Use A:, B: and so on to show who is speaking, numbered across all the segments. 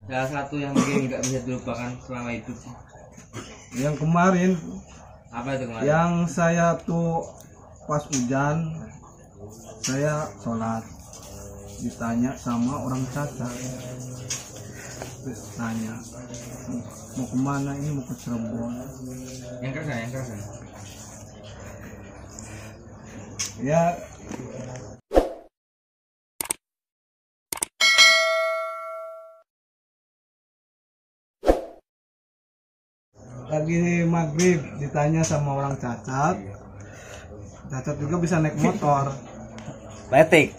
A: Salah satu yang mungkin nggak bisa dilupakan selama itu.
B: Yang kemarin,
A: Apa itu kemarin?
B: yang saya tuh pas hujan, saya sholat, ditanya sama orang Cacat, terus tanya mau kemana, ini mau ke Cirebon.
A: Yang keras, yang keras.
B: Ya lagi maghrib ditanya sama orang Cacat. Cacat juga bisa naik motor.
C: Letik,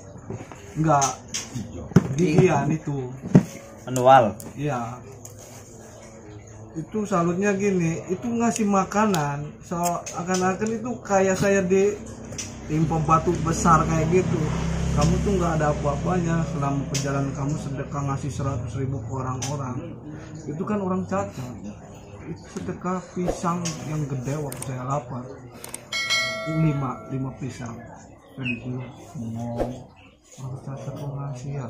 B: Enggak, gigian itu.
C: manual.
B: Iya. Itu salutnya gini, itu ngasih makanan, akan-akan itu kayak saya di timpa batu besar kayak gitu. Kamu tuh nggak ada apa-apanya selama perjalanan kamu sedekah ngasih 100.000 ke orang-orang. Itu kan orang Cacat. Itu sedekah pisang yang gede waktu saya lapar. 5 pisang. Saya dijual. Orang Cacat kok ngasih ya?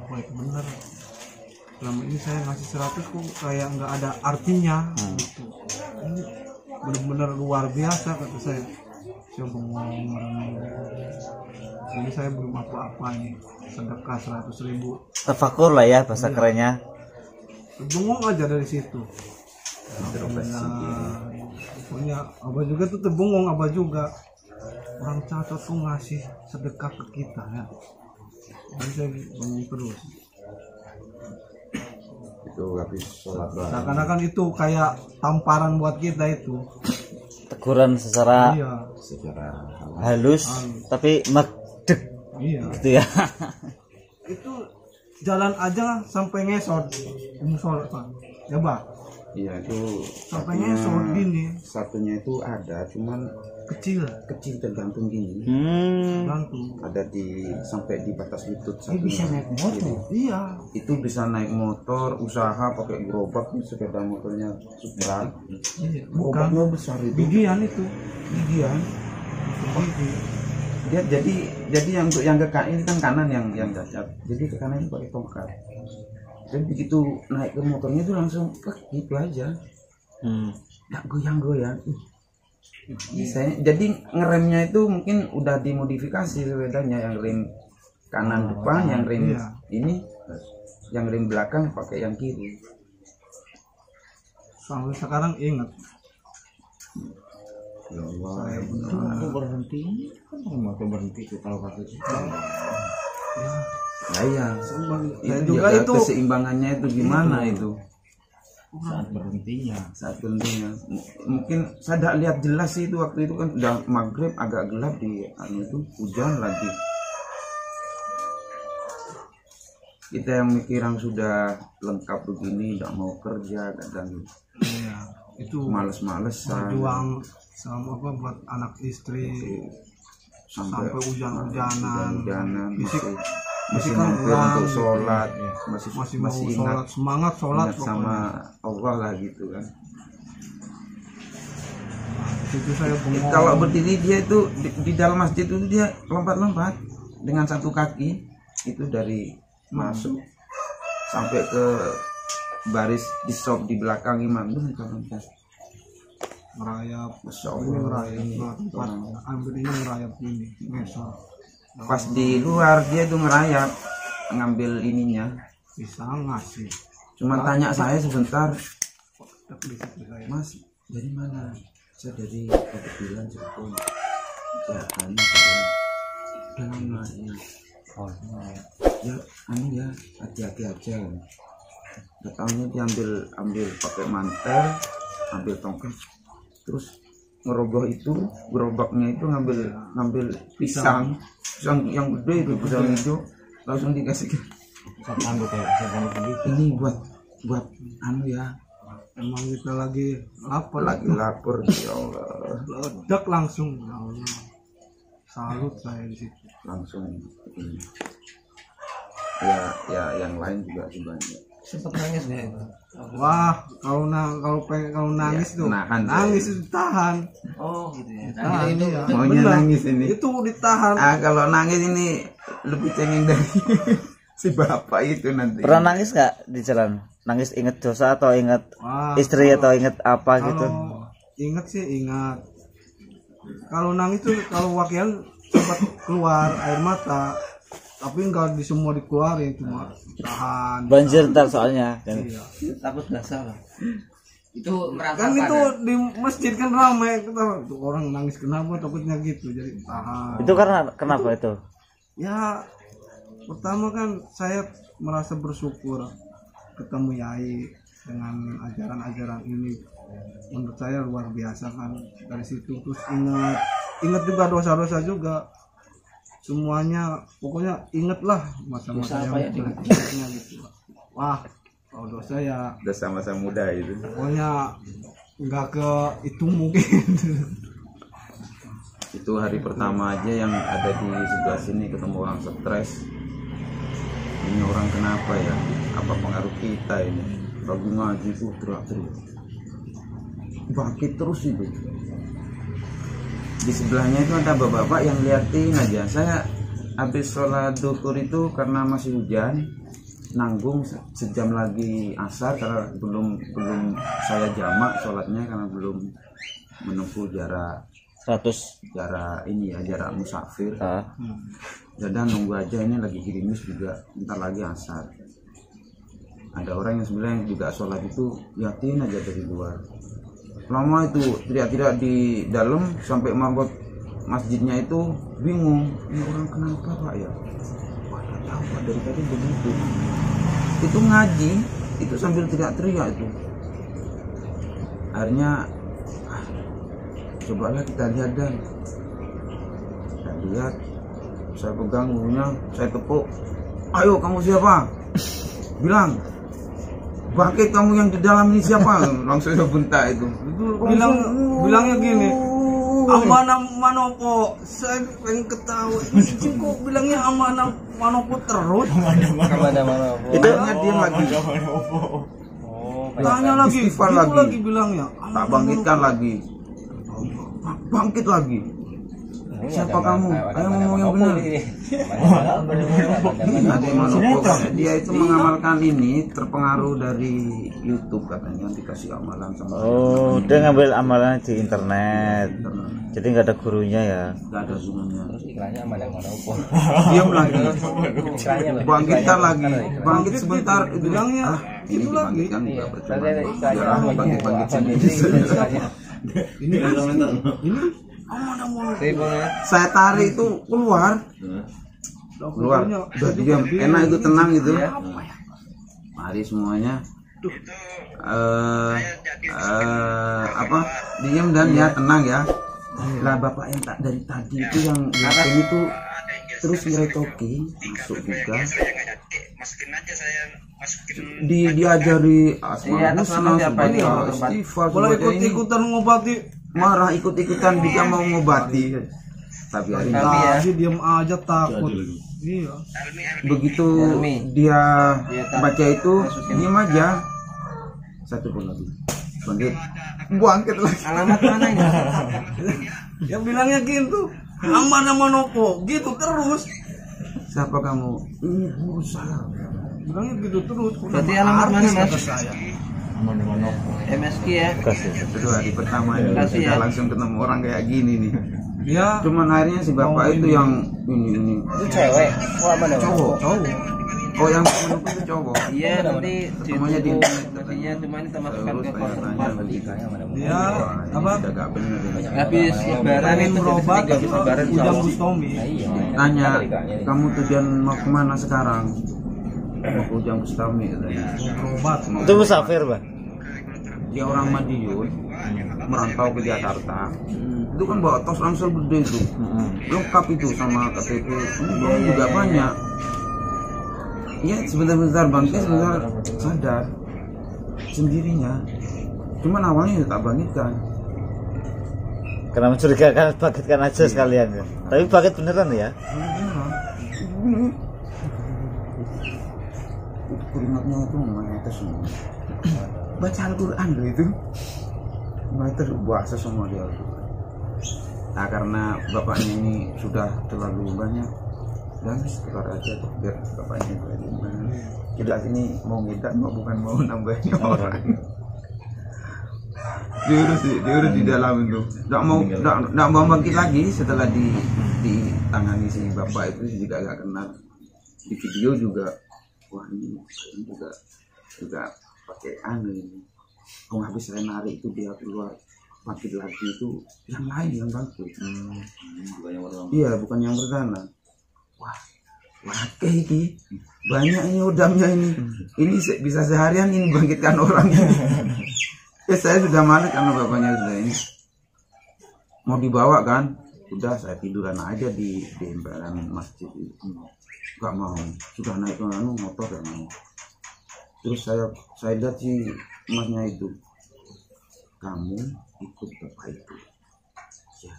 B: Baik bener. Selama ini saya ngasih 100 kok kayak nggak ada artinya gitu. Ini benar-benar luar biasa kata saya. Saya bengong merenung. Ini saya belum apa-apa nih, sedekah 100.000.
C: Tafakur lah ya bahasa kerennya.
B: Bengong aja dari situ. Pokoknya abah juga tuh terbengong, abah juga. Orang Cacat tuh ngasih sedekah ke kita ya. Jadi saya bengong terus.
D: Itu habis sholat bareng.
B: Seakan-akan itu kayak tamparan buat kita itu.
C: Teguran secara
B: Iya,
D: Secara
C: halus tapi medek
B: iya.
C: gitu ya.
B: Itu jalan aja sampai ngesot. Musola Pak. Ya, Pak.
D: iya itu
B: Sampai ngesot gini,
D: satunya itu ada, cuman
B: kecil,
D: kecil tergantung gini.
B: gantung.
D: Ada sampai di batas lutut.
A: Ini bisa naik motor.
B: Iya.
D: Itu bisa naik motor, usaha pakai gerobak, sepeda motornya sebelah.
B: Iya, bukan
D: Gerobaknya besar itu.
B: gigian itu.
D: Gigian.
B: Gigi.
D: Dia jadi yang untuk yang ke kanan ini kan kanan yang cacat. Jadi ke kanan itu pakai tongkat. Dan begitu naik ke motornya itu langsung gitu aja. Nggak goyang-goyang. Jadi ngeremnya itu mungkin udah dimodifikasi sepedanya, yang rem kanan depan, yang rem
B: iya.
D: ini, yang rem belakang pakai yang kiri.
B: Sampai sekarang ingat.
D: Ya Allah.
B: Saya
A: Aku berhenti, kan motor berhenti tuh kalau kata itu.
D: Nah, iya.
B: Dan
D: Itu
B: juga
D: jaga
B: itu
D: keseimbangannya itu gimana itu?
A: Saat berhentinya.
D: Saat berhentinya. Mungkin saya tidak lihat jelas sih itu waktu itu kan udah maghrib, agak gelap di itu, hujan lagi. Kita yang mikiran sudah lengkap begini, tidak mau kerja kadang
B: iya, itu
D: males-malesan
B: berjuang sama apa buat anak istri sampai hujan-hujanan. Fisik
D: masih
B: kan
D: mampir
B: kurang
D: untuk
B: gitu.
D: sholat,
B: masih mau
D: masih
B: sholat, semangat sholat
D: ingat sama Allah lah gitu kan.
B: Itu saya bengong.
D: Kalau berdiri dia itu di dalam masjid itu dia lompat-lompat dengan satu kaki itu dari masuk sampai ke baris di shop di belakang imam itu lompat.
B: merayap,
D: Masya
B: ini
D: Allah.
B: merayap, tempat ambil ini merayap ini, ngesot.
D: Pas di luar dia tuh ngerayap ngambil ininya.
B: Bisa ngasih.
D: Cuma tanya saya sebentar,
B: Tapi di situ saya.
D: Mas dari mana? Saya dari Kebetulan Cirebon. Silakan saya. Ya, ya hati-hati aja. Datangnya diambil pakai mantel, ambil tongkat, terus ngerogoh itu gerobaknya itu ngambil pisang yang gede itu, pisang hijau, langsung dikasih ini buat anu ya.
B: Emang kita lagi lapar,
D: lapar ya Allah,
B: ledak langsung, ya Allah. Salut saya di situ.
D: langsung ini. Ya yang lain juga banyak.
A: Sempat nangis nggak itu?
B: Wah, kalau nangis tuh,
D: nahan
B: nangis
D: saya.
B: itu ditahan.
A: Oh gitu ya.
B: Ditahan,
A: Itu
B: iya.
D: Maunya
B: Benar.
D: nangis ini.
B: Itu ditahan.
D: Kalau nangis ini lebih cengeng dari si bapak itu nanti.
C: Pernah nangis nggak di jalan? Nangis inget dosa atau inget
B: Wah,
C: istri atau inget apa gitu?
B: kalau ingat sih ingat. Kalau nangis tuh kalau wakian sempat keluar air mata, tapi enggak di semua dikeluarin, cuma tahan.
C: Banjir ntar soalnya.
B: Iya.
E: Takut basah lah. Itu merasa
B: Kan itu
E: panas.
B: di masjid kan ramai, kita tuh orang nangis kenapa takutnya gitu, jadi tahan.
C: Itu karena kenapa itu?
B: Ya pertama kan saya merasa bersyukur ketemu Yai dengan ajaran-ajaran ini, menurut saya luar biasa kan. Dari situ terus ingat juga dosa-dosa juga, semuanya pokoknya ingatlah masa-masa
E: Dosa
B: yang
E: apa ya,
B: jelek-jeleknya gitu. Wah kalau dosa ya
D: Udah sama-sama muda itu.
B: pokoknya nggak ke itu mungkin.
D: Itu hari pertama aja yang ada di sebelah sini ketemu orang stres. Ini orang kenapa ya? Apa pengaruh kita ini? Lagi ngaji tuh teriak-teriak. Bangkit terus itu. Di sebelahnya itu ada bapak-bapak yang liatin aja. Saya habis sholat duhur itu karena masih hujan, nanggung sejam lagi asar karena belum saya jamak sholatnya karena belum menempuh jarak
C: 100.
D: ini ya, jarak musafir.
C: Ah.
D: Jadi nunggu aja, ini lagi gerimis juga, bentar lagi asar. Ada orang yang sebenarnya juga sholat itu liatin aja dari luar. Lama itu teriak-teriak di dalam sampai marbot masjidnya itu bingung. Ini orang kenapa pak ya? Wah tak tahu pak, dari tadi begitu. Itu ngaji, itu sambil teriak-teriak itu. Akhirnya cobalah kita lihat dan saya lihat, saya pegang gurunya, saya tepuk. Ayo kamu siapa? Bilang. Bangkit kamu yang di dalam ini siapa? Langsung saya bentak itu.
B: bilangnya gini, amanah manopo, saya pengen ketawa. Kok bilangnya amanah manopo terus?
E: Kemana-mana.
C: Itu
D: Akhirnya dia lagi
B: Tanya lagi,
D: istighfar
B: gitu
D: lagi.
B: lagi bilangnya.
D: tak bangkitkan lagi. Bangkit lagi. Siapa kamu? Ayo ngomong yang benar. Ada Manopo, dia itu mengamalkan ini, terpengaruh dari YouTube katanya, dikasih amalan sama
C: oh, dia ngambil amalan di internet. Jadi nggak ada gurunya ya.
D: nggak ada gurunya.
E: Iklannya mana-mana opo.
D: Diam lagi.
E: Iklannya loh.
D: Bangkitkan lagi. Bangkit sebentar.
B: Bilangnya,
D: Ini dibangkitkan juga percuma.
E: Tadi ada iklannya
D: Biar
E: namanya.
D: bangkit-bangkit sendiri.
B: Ini amanah manopo.
E: Teleponnya.
D: Saya tarik itu keluar. Keluar. Udah diam. Enak itu, tenang itu. Mari semuanya. Apa? Diam dan ya tenang ya. Lah bapak yang tak dari tadi itu yang ngelakuin itu terus ngeretoki masuk juga. Diajari asmaul husna, istighfar,
B: Boleh
D: semuanya ini.
B: ikut-ikutan ngobati.
D: Marah ikut-ikutan dia mau ngobati. Tapi hari ini
B: Tadi diam aja takut. Iya.
D: begitu dia baca itu diam aja. Satu pun lagi. Bangkit lagi.
E: Alamat mana ini?
B: Yang bilangnya gitu. Amanah manopo, gitu terus.
D: Siapa kamu? Ini guru saya.
B: Bilangnya gitu terus.
E: Berarti alamat mana, Mas?
B: Kata saya.
E: MSQ ya.
D: Itu hari pertama ini
E: Kasih
D: kita
E: ya.
D: langsung ketemu orang kayak gini nih.
B: Ya,
D: Cuman akhirnya si bapak itu yang ini
E: Itu cewek. Wah, mana?
D: cowok.
B: cowok.
D: Oh yang menunggu itu cowok.
E: Iya, nanti
D: Ketemunya di internet.
E: Pastinya cuma ini termasukkan
D: Terus
E: ke
D: tanya-tanya
E: konservasi.
D: lagi.
B: Dia
D: Wah, ini
B: apa?
D: sudah gak bener ini.
E: Habis lebaran
B: Pengen
E: itu
B: berobat
E: jadi habis lebaran
B: Ujang
E: insya
B: Bustomi.
D: Tanya, kamu tujuan mau kemana sekarang? Mau ke Ujang Bustami katanya.
B: Berobat.
C: Itu musafir, Bang.
D: Dia orang Madiun, merantau ke Jakarta. Itu kan bawa tos ransel gede itu, lengkap itu sama KTP. Ini juga banyak. Iya sebentar-bentar bangkit, sebentar sadar sendirinya. Cuman awalnya tak bangkitkan.
C: Karena mencurigakan, bangkitkan aja sekalian ya. Tapi bangkit beneran ya.
D: Itu kalimatnya itu menetes semua. Baca Al-Quran loh itu. Menetes bahasa semua dia. Nah karena bapaknya ini sudah terlalu banyak dan keluar aja tuh biar bapaknya itu ada gimana. Kita sini mau ngedar mau bukan mau nambahin orang. Diurus di dalam itu. Nggak mau bangkit lagi setelah ditangani si bapak itu juga agak kenal. Di video juga, wah ini juga pakai ini. Kalau habis saya narik itu dia keluar bangkit lagi itu yang lain yang bangkit. Iya, bukan yang pertama. Wah kayak ini banyak ini udamnya ini. Ini bisa seharian ini bangkitkan orang. Saya sudah malu karena bapaknya sudah ini mau dibawa kan, udah saya tiduran aja di emperan masjid itu. Gak mau, sudah naik ke motor gak mau. Terus saya lihat si emasnya itu, kamu ikut bapak itu ya,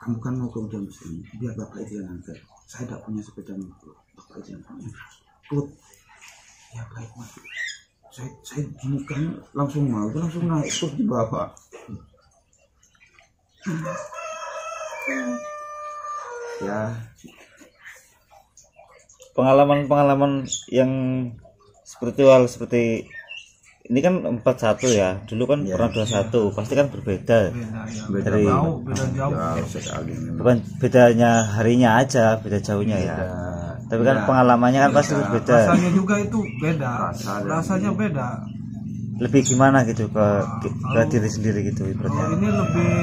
D: kamu kan mau ke ujian sini, biar bapak itu yang antar. Saya tidak punya sepeda motor, bapak itu yang punya. Ikut ya, baik mas. Saya gini kan langsung mau, langsung naik terus di bawah. Ya,
C: pengalaman yang spiritual seperti ini kan 41 ya, dulu kan pernah 21, pasti kan berbeda.
B: Beda
C: Dari
B: jauh, beda jauh.
D: sekali memang.
C: bukan bedanya harinya aja, beda jauhnya ya. Tapi kan pengalamannya kan pasti berbeda.
B: Rasanya juga itu beda. Rasanya beda.
C: Lebih gimana gitu ke diri sendiri gitu
B: Kalau
C: ibaratnya.
B: ini lebih,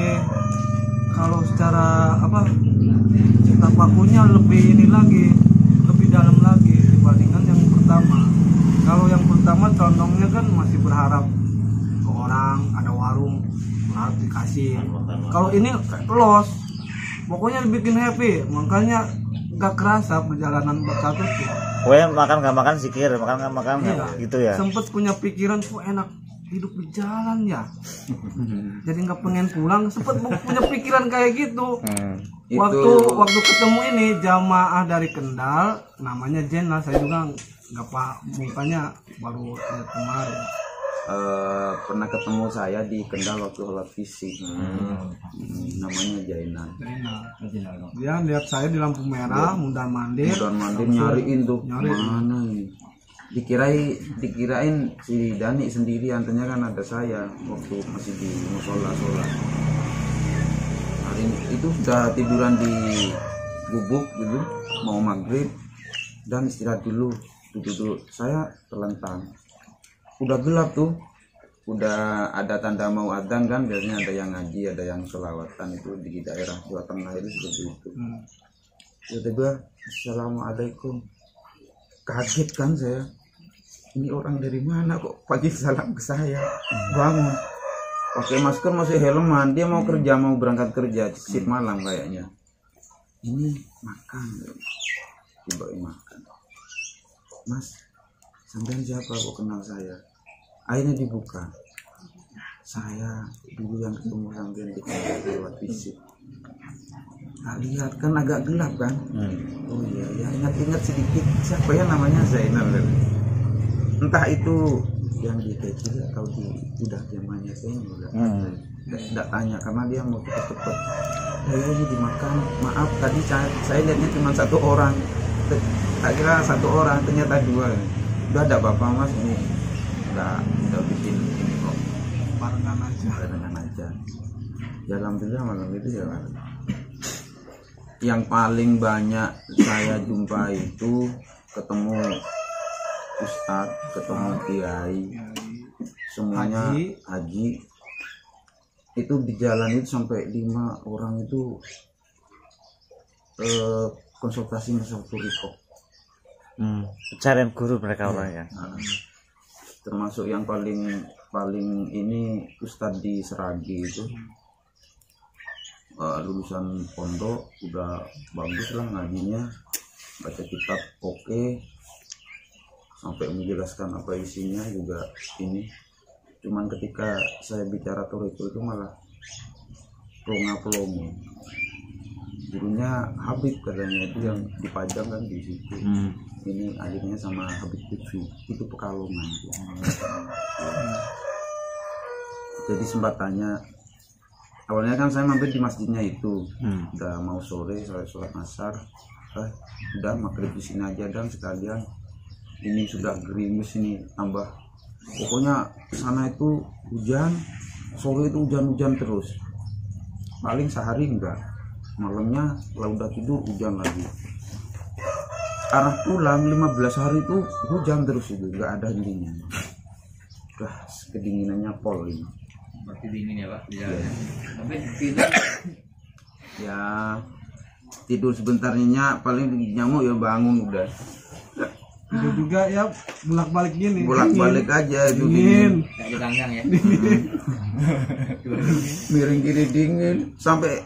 B: kalau secara apa, tapakunya lebih ini lagi, lebih dalam lagi dibandingkan yang pertama. Kalau yang pertama condongnya kan masih berharap ke orang, ada warung, berharap dikasih. Kalau ini los, pokoknya bikin happy, makanya gak kerasa perjalanan bersatu tuh.
C: Makan gak makan zikir, makan gak makan gitu ya.
B: Sempet punya pikiran, kok enak hidup di jalan ya, jadi nggak pengen pulang. Sempet punya pikiran kayak gitu. Waktu ketemu ini jamaah dari Kendal, namanya Jenal, saya juga nggak paham mukanya, baru lihat kemarin.
D: Pernah ketemu saya di Kendal waktu sholat fisik. Namanya Jainal.
B: Dia lihat saya di lampu merah, mundar mandir
D: nyariin tuh mana ini. Dikirain si Dani sendirian, ternyata kan ada saya waktu masih di musola sholat. Hari ini itu sudah tiduran di gubuk gitu, mau maghrib dan istirahat dulu, duduk. Saya terlentang. Udah gelap tuh, udah ada tanda mau adzan kan, biasanya ada yang ngaji, ada yang sholawatan itu di daerah Jawa Tengah itu seperti itu. Tiba-tiba assalamualaikum, kaget kan saya, ini orang dari mana kok pagi salam ke saya. Bangun pakai masker, masih helman, dia mau kerja, mau berangkat kerja shift malam kayaknya. Ini makan, dibawain makan. Mas, sampean siapa kok kenal saya? Akhirnya dibuka. Saya dulu yang ketemu sampean di lewat fisik. Nah, lihat kan agak gelap kan? Oh iya, ya ingat sedikit. Siapa ya namanya Zainal? Entah itu yang di kecil atau udah zamannya Zainal. Tidak tanya karena dia mau cepet-cepet. Ini dimakan. Maaf tadi saya lihatnya cuma satu orang. Tak kira satu orang, ternyata dua. Udah ada bapak mas ini. Udah bikin ini kok. Barengan aja. Ya alhamdulillah malam itu ya. Yang paling banyak saya jumpai itu ketemu ustadz, ketemu kiai, semuanya haji. Itu di jalan itu sampai 5 orang itu konsultasi masalah turiko.
C: Pencarian guru mereka orangnya.
D: Termasuk yang paling ini ustadz di Seragi itu. Lulusan pondok udah bagus lah ngajinya, baca kitab oke, sampai menjelaskan apa isinya juga ini. Cuman ketika saya bicara toriko itu malah pelongo. Gurunya Habib katanya, itu yang dipajang kan di situ. Ini akhirnya sama Habib Lutfi, itu Pekalongan. Jadi sempat tanya. Awalnya kan saya mampir di masjidnya itu, udah mau sore, sholat asar. udah maghrib di sini aja dan sekalian ini sudah gerimis ini tambah, pokoknya sana itu hujan, sore itu hujan-hujan terus, paling sehari enggak, malamnya kalau udah tidur hujan lagi. Arah pulang 15 hari itu hujan terus, itu enggak ada hentinya. Udah kedinginannya pol ini.
E: Berarti dingin ya Pak di jalannya. Tapi tidur
D: Ya tidur sebentarnya paling nyamuk ya bangun udah.
B: Itu juga ya bolak-balik gini.
D: Bolak-balik aja itu
B: Dingin.
E: kayak di kandang ya.
D: miring kiri dingin sampai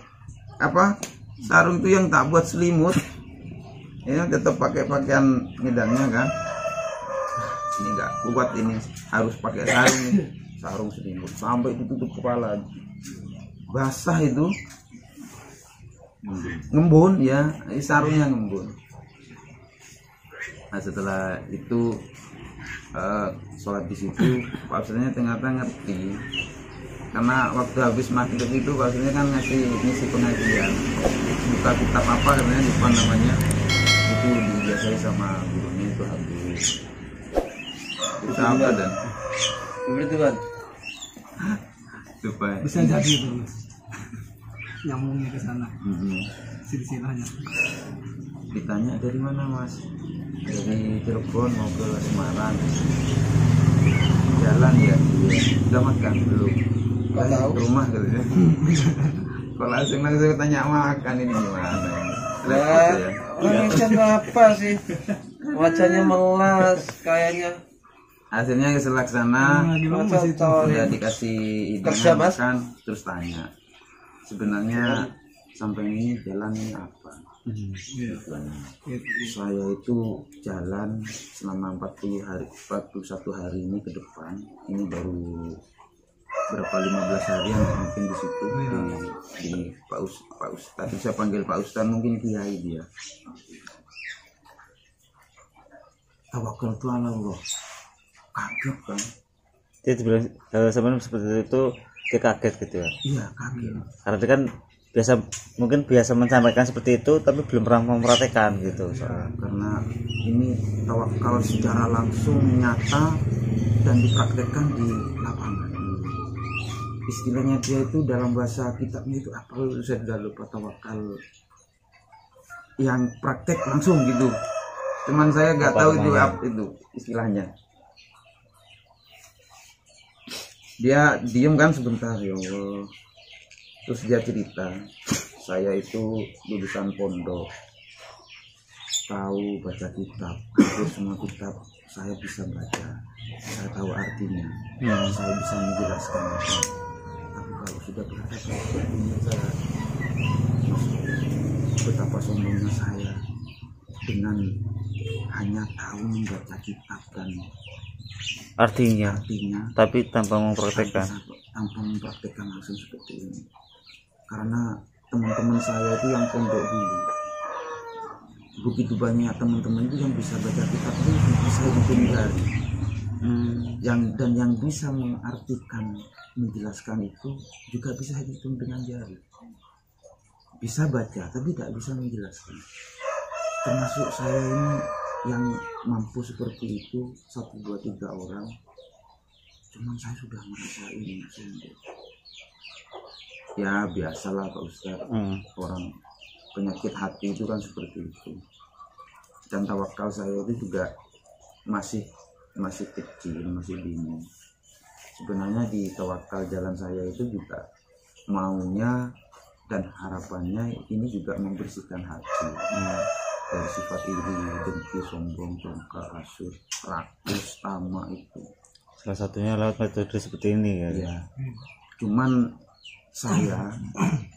D: apa sarung itu yang tak buat selimut ya tetap pakai pakaian ngedangnya kan, ini nggak kuat ini harus pakai sarung nih. Sarung selimut sampai ditutup kepala, basah itu, ngembun ya, sarungnya ngembun. Nah setelah itu sholat di situ, Pak Ustadznya ternyata ngerti, karena waktu habis maghrib itu Pak Ustadznya kan ngasih ngisi pengajian, buka kitab apa katanya lupa namanya, itu diijazai sama gurunya itu habis. Itu apa dan?
E: Begitu kan.
D: Lupa.
B: Bisa jadi itu nyambungnya ke sana, silsilahnya.
D: Ditanya dari mana Mas? Dari Cirebon mau ke Semarang. Jalan ya? Iya. Udah makan belum? Tahu. Ke rumah katanya. Kalau langsung tanya makan ini gimana? Repot ya.
E: Orang apa sih? Wajahnya melas kayaknya.
D: Hasilnya selaksana, udah dikasih
E: Kerja,
D: hidangan
E: Mas?
D: makan, terus tanya sebenarnya sampai ini jalan ini apa? Saya itu jalan selama 41 hari ini ke depan, ini baru berapa 15 hari yang mungkin di situ di Pak Ustadz, tadi saya panggil Pak Ustadz, mungkin kiai dia. Tawakal itu ala Allah. Kaget kan?
C: Dia bilang sebenarnya seperti itu dia kaget gitu ya.
D: Iya kaget.
C: Karena dia kan mungkin biasa menyampaikan seperti itu tapi belum pernah mempraktekkan gitu.
D: Karena ini tawakal secara langsung nyata dan dipraktekkan di lapangan. Istilahnya dia itu dalam bahasa kitabnya itu apa? Saya sudah lupa, tawakal yang praktek langsung gitu. Cuman saya nggak tahu itu apa itu istilahnya. Dia diem kan sebentar, ya Allah. Terus dia cerita, saya itu lulusan pondok, tahu baca kitab, hampir semua kitab saya bisa baca, saya tahu artinya, saya bisa menjelaskan. Tapi kalau sudah berada pada dunia saya, betapa sombongnya saya dengan hanya tahu membaca kitab dan
C: Artinya, tapi tanpa mempraktekkan.
D: Tanpa mempraktekkan langsung seperti ini. Karena teman-teman saya itu yang pondok dulu, begitu banyak teman-teman itu yang bisa baca kitab itu bisa hitung jari, yang bisa mengartikan, menjelaskan itu juga bisa hitung dengan jari. Bisa baca tapi tidak bisa menjelaskan. Termasuk saya ini yang mampu seperti itu 1, 2, 3 orang, cuman saya sudah merasa ini sombong. Ya biasalah Pak Ustadz, orang penyakit hati itu kan seperti itu. Dan tawakal saya itu juga masih kecil, masih bingung. Sebenarnya di tawakal jalan saya itu juga maunya dan harapannya ini juga membersihkan hati. Dari sifat iri, dengki, sombong, congkak, hasut, rakus, tamak itu.
C: Salah satunya lewat metode seperti ini ya.
D: Ya. Cuman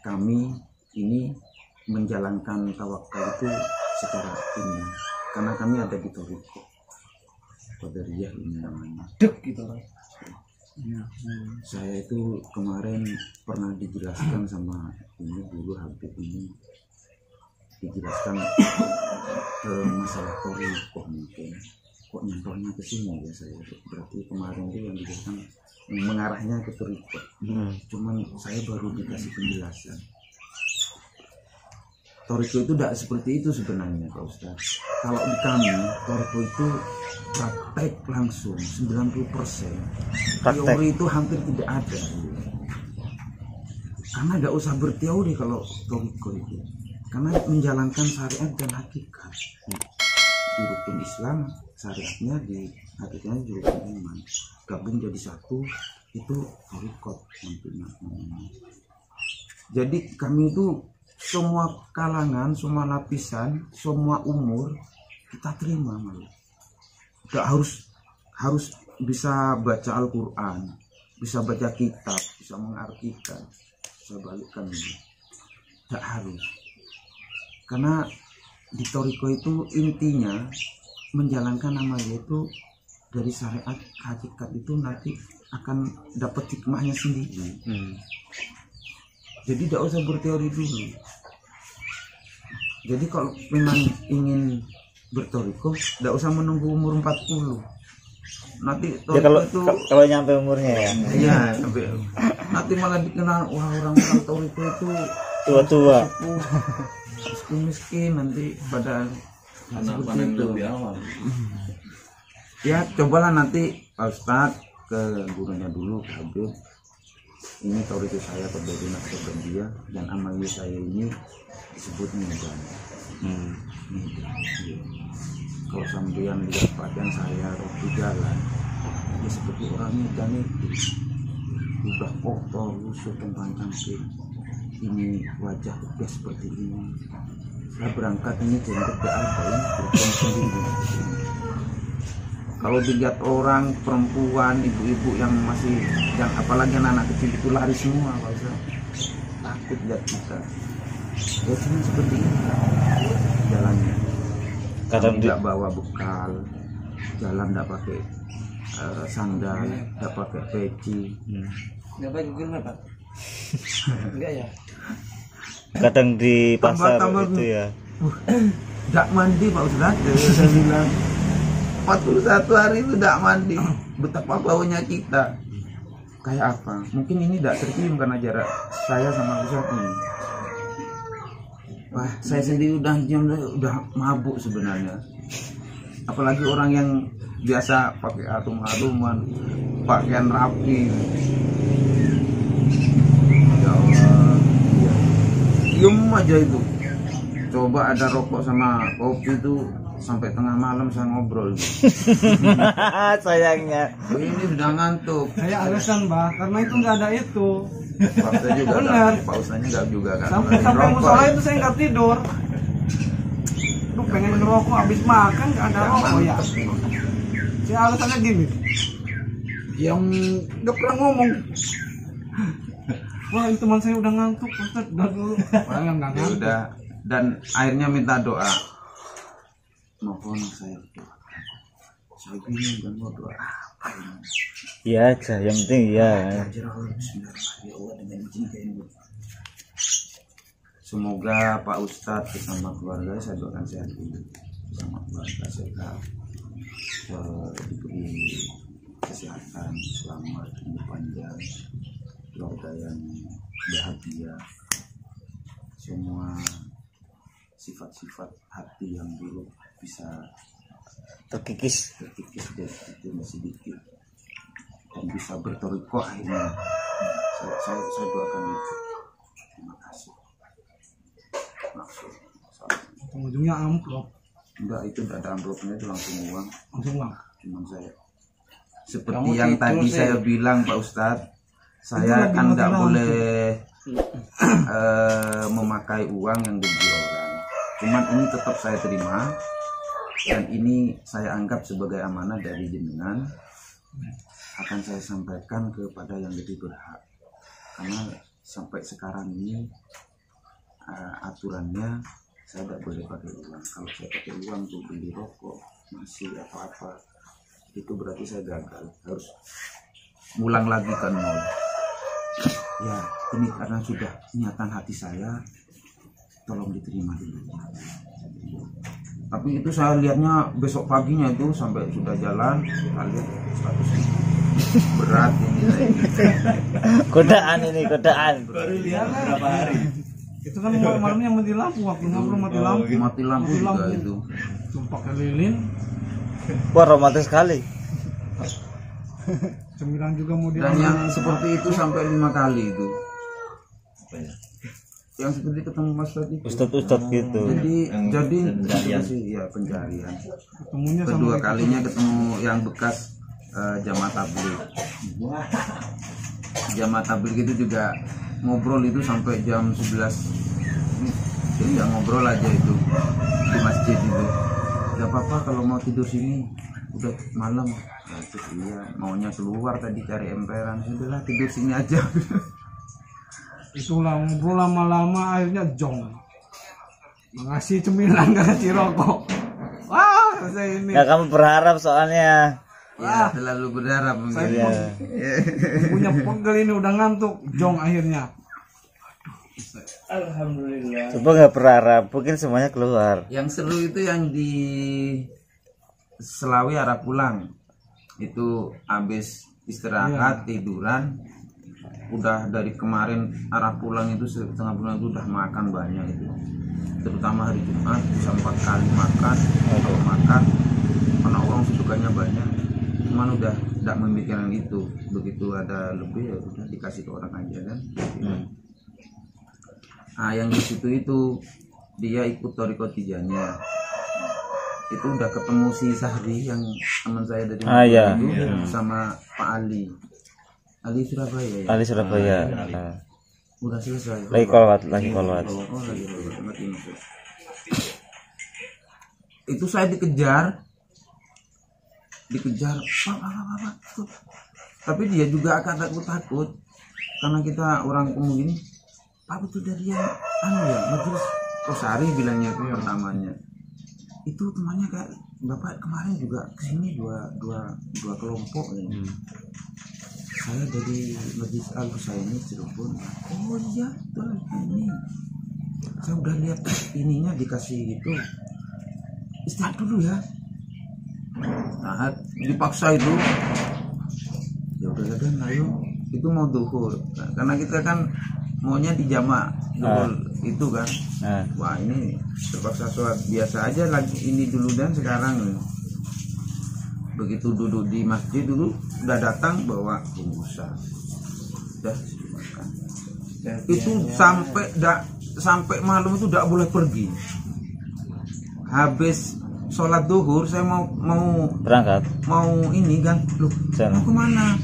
D: kami ini menjalankan tawakal itu secara ini, karena kami ada di Toriko, Qadariyah ini namanya.
E: Dek gitu kan.
D: Saya itu kemarin pernah dijelaskan sama ini guru Habib ini, dijelaskan masalah Toriko mungkin. Kok nyentuhnya ke sini ya saya, berarti kemarin itu yang dijelaskan mengarahnya ke Toriko. Cuman saya baru dikasih penjelasan. Toriko itu tidak seperti itu sebenarnya Pak Ustadz. Kalau di kami Toriko itu praktek langsung 90%. Teori itu hampir tidak ada. Karena nggak usah berteori kalau Toriko itu. Karena menjalankan syariat dan hakikat. Di rukun Islam syariatnya, di hakikatnya di rukun iman. Gabung jadi satu, itu Toriko nantinya. Jadi kami itu semua kalangan, semua lapisan, semua umur kita terima malu. Gak harus bisa baca Al-Quran, bisa baca kitab, bisa mengartikan, bisa balikkan ini. Gak harus. Karena di Toriko itu intinya menjalankan amalnya itu dari syariat hakikat itu nanti akan dapat hikmahnya sendiri. Jadi tidak usah berteori dulu. Jadi kalau memang ingin bertoriko, tidak usah menunggu umur 40. Nanti
C: Ya kalau nyampe umurnya ya.
D: Iya, sampai nanti malah dikenal wah orang-orang toriko itu
C: Tua-tua.
D: miskin nanti pada
E: Anak
D: seperti
E: panen
D: itu.
E: lebih awal.
D: Ya cobalah nanti Pak Ustadz ke gurunya dulu, ke Habib. Ini toriko saya terjadi nasib dan dia, dan amalnya saya ini disebut medan. Medan. Iya. Kalau sampean lihat badan saya waktu jalan, ya seperti orang medan itu, udah kotor, lusuh, tembang cangkir. Ini wajah udah seperti ini. Saya berangkat ini jam berapa sendiri. Kalau dilihat orang, perempuan, ibu-ibu yang masih, yang apalagi anak kecil itu lari semua, Pak Ustaz. Takut lihat kita. Ya cuma seperti ini jalannya.
C: Kadang
D: Tidak bawa bekal, jalan tidak pakai sandal, tidak pakai peci.
E: Nggak pakai Google Map, Pak? Enggak ya?
C: kadang di pasar
D: Tambah-tambah.
C: itu ya.
D: Tidak mandi Pak Ustaz, saya bilang 41 hari itu tidak mandi. Betapa baunya kita. Kayak apa? Mungkin ini tidak tercium karena jarak saya sama Ustaz ini. Wah, saya sendiri udah mabuk sebenarnya. Apalagi orang yang biasa pakai arum-aruman, pakaian rapi. Ya Allah, diem aja itu. Coba ada rokok sama kopi itu sampai tengah malam saya ngobrol.
C: Sayangnya.
D: Ini sudah ngantuk.
B: Saya alasan bah, karena itu nggak ada itu.
D: Pak Ustaz juga
B: Benar.
D: Pak Ustaznya nggak juga kan.
B: Sampai musola itu saya nggak tidur. Lu pengen ngerokok habis makan nggak ada rokok ya. Saya alasannya gini. Yang nggak pernah ngomong. Wah, ini teman saya udah ngantuk, Ustaz. Udah dulu. Wah, yang nggak
D: Ya
B: ngantuk.
D: udah, dan akhirnya minta doa. Mohon saya bingung dan mau doa apa ini?
C: Ya aja, yang penting ya.
D: Semoga Pak Ustadz bersama keluarga saya doakan sehat dulu, bersama keluarga sehat, diberi kesehatan, selamat, umur panjang, keluarga yang bahagia, semua sifat-sifat hati yang buruk bisa
C: Terkikis.
D: terkikis dari sedikit dan bisa bertoriko akhirnya. Saya doakan itu. Terima kasih. Maksud
B: Ujungnya amplop,
D: enggak, itu tidak ada amplopnya, itu langsung uang.
B: langsung uang.
D: Cuman saya seperti
E: Kamu
D: yang
E: tidur
D: tadi
E: sih.
D: saya bilang Pak Ustadz, saya
B: lebih
D: kan tidak
B: motivasi.
D: boleh memakai uang yang diberi orang. Cuman ini tetap saya terima dan ini saya anggap sebagai amanah dari jenengan, akan saya sampaikan kepada yang lebih berhak. Karena sampai sekarang ini aturannya saya tidak boleh pakai uang. Kalau saya pakai uang untuk beli rokok, nasi, apa-apa, itu berarti saya gagal, harus ngulang lagi ke nol. Ya ini karena sudah niatan hati saya, tolong diterima dulu. Tapi itu saya lihatnya besok paginya itu sampai sudah jalan, saya lihat statusnya berat ini.
C: Godaan ini, godaan.
E: Baru lihat berapa hari?
B: Itu kan malamnya mati lampu, waktu ngobrol mati lampu.
D: Mati lampu juga itu.
B: Tumpak lilin.
C: Wah, romantis sekali.
B: Cemilan juga mau
D: Dan yang seperti itu sampai 5 kali itu. Yang seperti ketemu Mas tadi.
C: Ustadz gitu.
D: Jadi sih ya pencarian.
B: ketemunya sama
D: Kedua kalinya ketemu yang bekas jamaah tabligh. Jamaah tabligh itu juga ngobrol itu sampai jam 11. Jadi ngobrol aja itu di masjid itu. Gak apa-apa kalau mau tidur sini, udah malam. Nah, itu iya, maunya keluar tadi cari emperan. Sudahlah tidur sini aja.
B: itulah ngobrol lama-lama akhirnya jong ngasih cemilan gak kasih rokok. Wah saya ini
C: Ya kamu berharap soalnya.
D: Ya, terlalu berharap mungkin.
C: Iya.
B: punya pegel ini udah ngantuk jong akhirnya.
C: Coba nggak berharap, mungkin semuanya keluar.
D: Yang seru itu yang di Selawi arah pulang. Itu habis istirahat, tiduran. Udah dari kemarin arah pulang itu setengah bulan itu udah makan banyak itu. Terutama hari Jumat bisa 4 kali makan, kalau makan karena orang sukanya banyak. Cuman udah tidak memikirkan itu. Begitu ada lebih ya udah dikasih ke orang aja kan. Nah, yang di situ itu dia ikut Thariqah Tijaniyah. Itu udah ketemu si Sahri yang teman saya dari
C: Iya.
D: itu sama Pak Ali. Ali Surabaya ya.
C: Ali Surabaya. Nah.
D: Udah selesai.
C: Lagi kolwat.
D: Oh, lagi kolwat. Itu saya dikejar. Pak. Tapi dia juga akan takut karena kita orang umum ini. Pak itu dari yang majelis Kosari bilangnya itu pertamanya. Itu temannya kayak Bapak kemarin juga kesini dua kelompok ya. Saya dari Majlis Al-Husaini Cirebon. Oh iya, betul ini. Saya udah lihat ininya dikasih gitu. Istirahat dulu ya. Nah, dipaksa itu. Ya udah dan ayo. Itu mau duhur. Nah, karena kita kan maunya di jamaah duhur itu kan. Wah ini terpaksa sholat biasa aja lagi ini dulu dan sekarang. Begitu duduk di masjid dulu udah datang bawa bungkusan udah makan. Itu sampai malam itu tidak boleh pergi. Habis sholat duhur saya mau
C: Berangkat.
D: mau ini kan loh
C: Sana.
D: mau kemana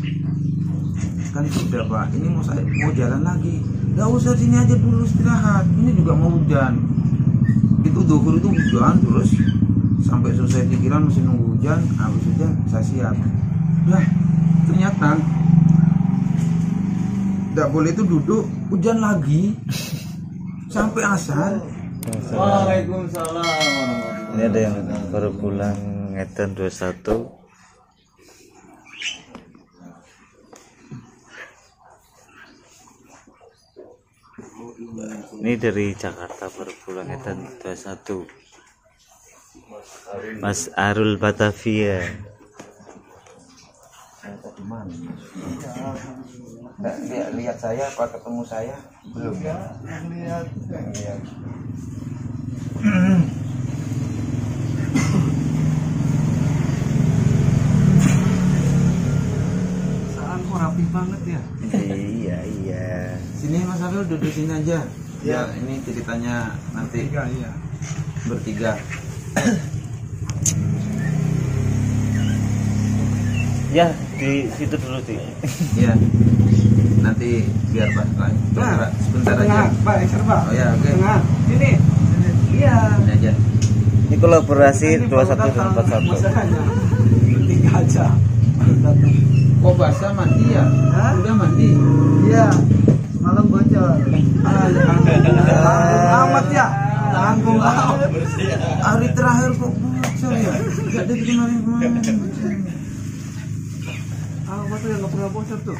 D: kan sudah Pak ini mau jalan lagi nggak usah sini aja dulu istirahat ini juga mau hujan. Itu duhur itu hujan terus sampai selesai pikiran masih nunggu hujan. Habis hujan saya siap. Nah ternyata tidak boleh itu duduk hujan lagi sampai asar.
E: Waalaikumsalam.
C: Ini ada yang baru pulang Ngetan 21. Ini dari Jakarta baru pulang Ngetan 21. Mas Arul Batavia.
D: Nggak lihat saya apa ketemu saya belum
B: lihat kok rapi banget ya.
C: Iya.
D: sini Mas Arul duduk sini aja ya ini ceritanya nanti
B: Iya.
D: bertiga.
C: Ya, di situ dulu sih.
D: Ya nanti biar Pak sebentar aja.
B: Tengah, Pak, Pak.
D: Oh ya oke.
B: Tengah. Sini. Iya.
D: Ini aja.
C: Ini kolaborasi 21 dan 41.
B: Masalahnya bertiga aja.
D: Kok basah mandi ya?
B: Hah?
D: Udah mandi.
B: Iya. Malam bocor. Amat ya. Tanggung amat.
D: Hari terakhir kok bocor ya? Jadi kemarin.
B: Apa tuh yang nggak pernah bocor tuh?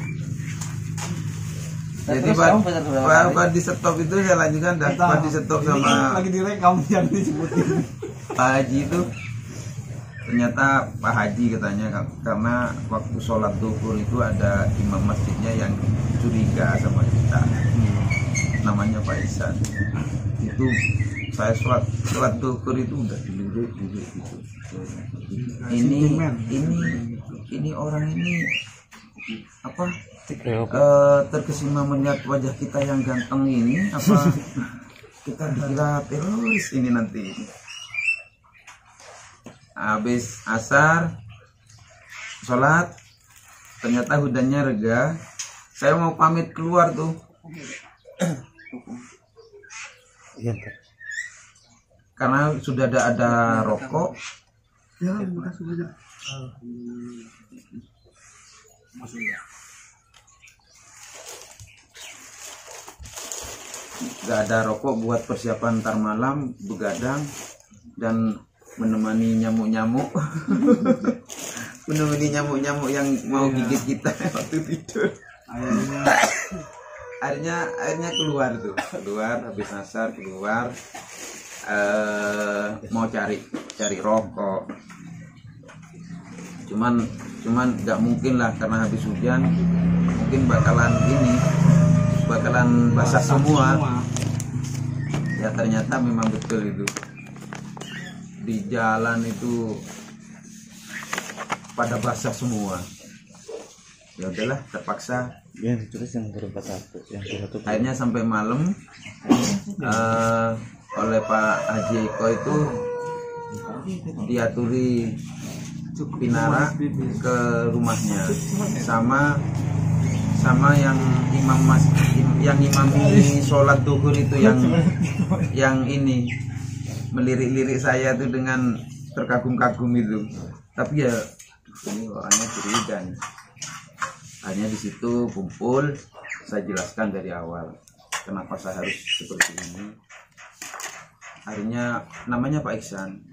D: Jadi Pak di stop itu saya lanjutkan dan Pak di stop sama
B: Lagi direkam yang disebutin.
D: Pak Haji itu ternyata Pak Haji katanya karena waktu sholat duhur itu ada imam masjidnya yang curiga sama kita. namanya Pak Ihsan. Itu saya sholat duhur itu udah dilirik gitu. Ini orang ini apa? Terkesima melihat wajah kita yang ganteng ini, apa kita dikira teroris ini nanti. Habis asar sholat, ternyata hujannya reda. Saya mau pamit keluar tuh, karena sudah ada rokok. Gak ada rokok buat persiapan ntar malam begadang dan menemani nyamuk-nyamuk. Menemani nyamuk-nyamuk yang mau gigit kita waktu tidur. Akhirnya keluar habis asar keluar, mau cari rokok. Cuman nggak mungkin lah, karena habis hujan mungkin bakalan basah semua. Ya ternyata memang betul itu, di jalan itu pada basah semua. Ya udahlah, terpaksa.
C: Yang ditulis yang berempat satu, yang satu.
D: Akhirnya sampai malam oleh Pak Haji Eko itu diaturi pinara ke rumahnya, sama yang imami sholat duhur itu, yang ini melirik-lirik saya tuh dengan terkagum-kagum itu. Tapi ya ini orangnya curiga nih. Hanya di situ kumpul, saya jelaskan dari awal kenapa saya harus seperti ini. Akhirnya namanya Pak Ihsan.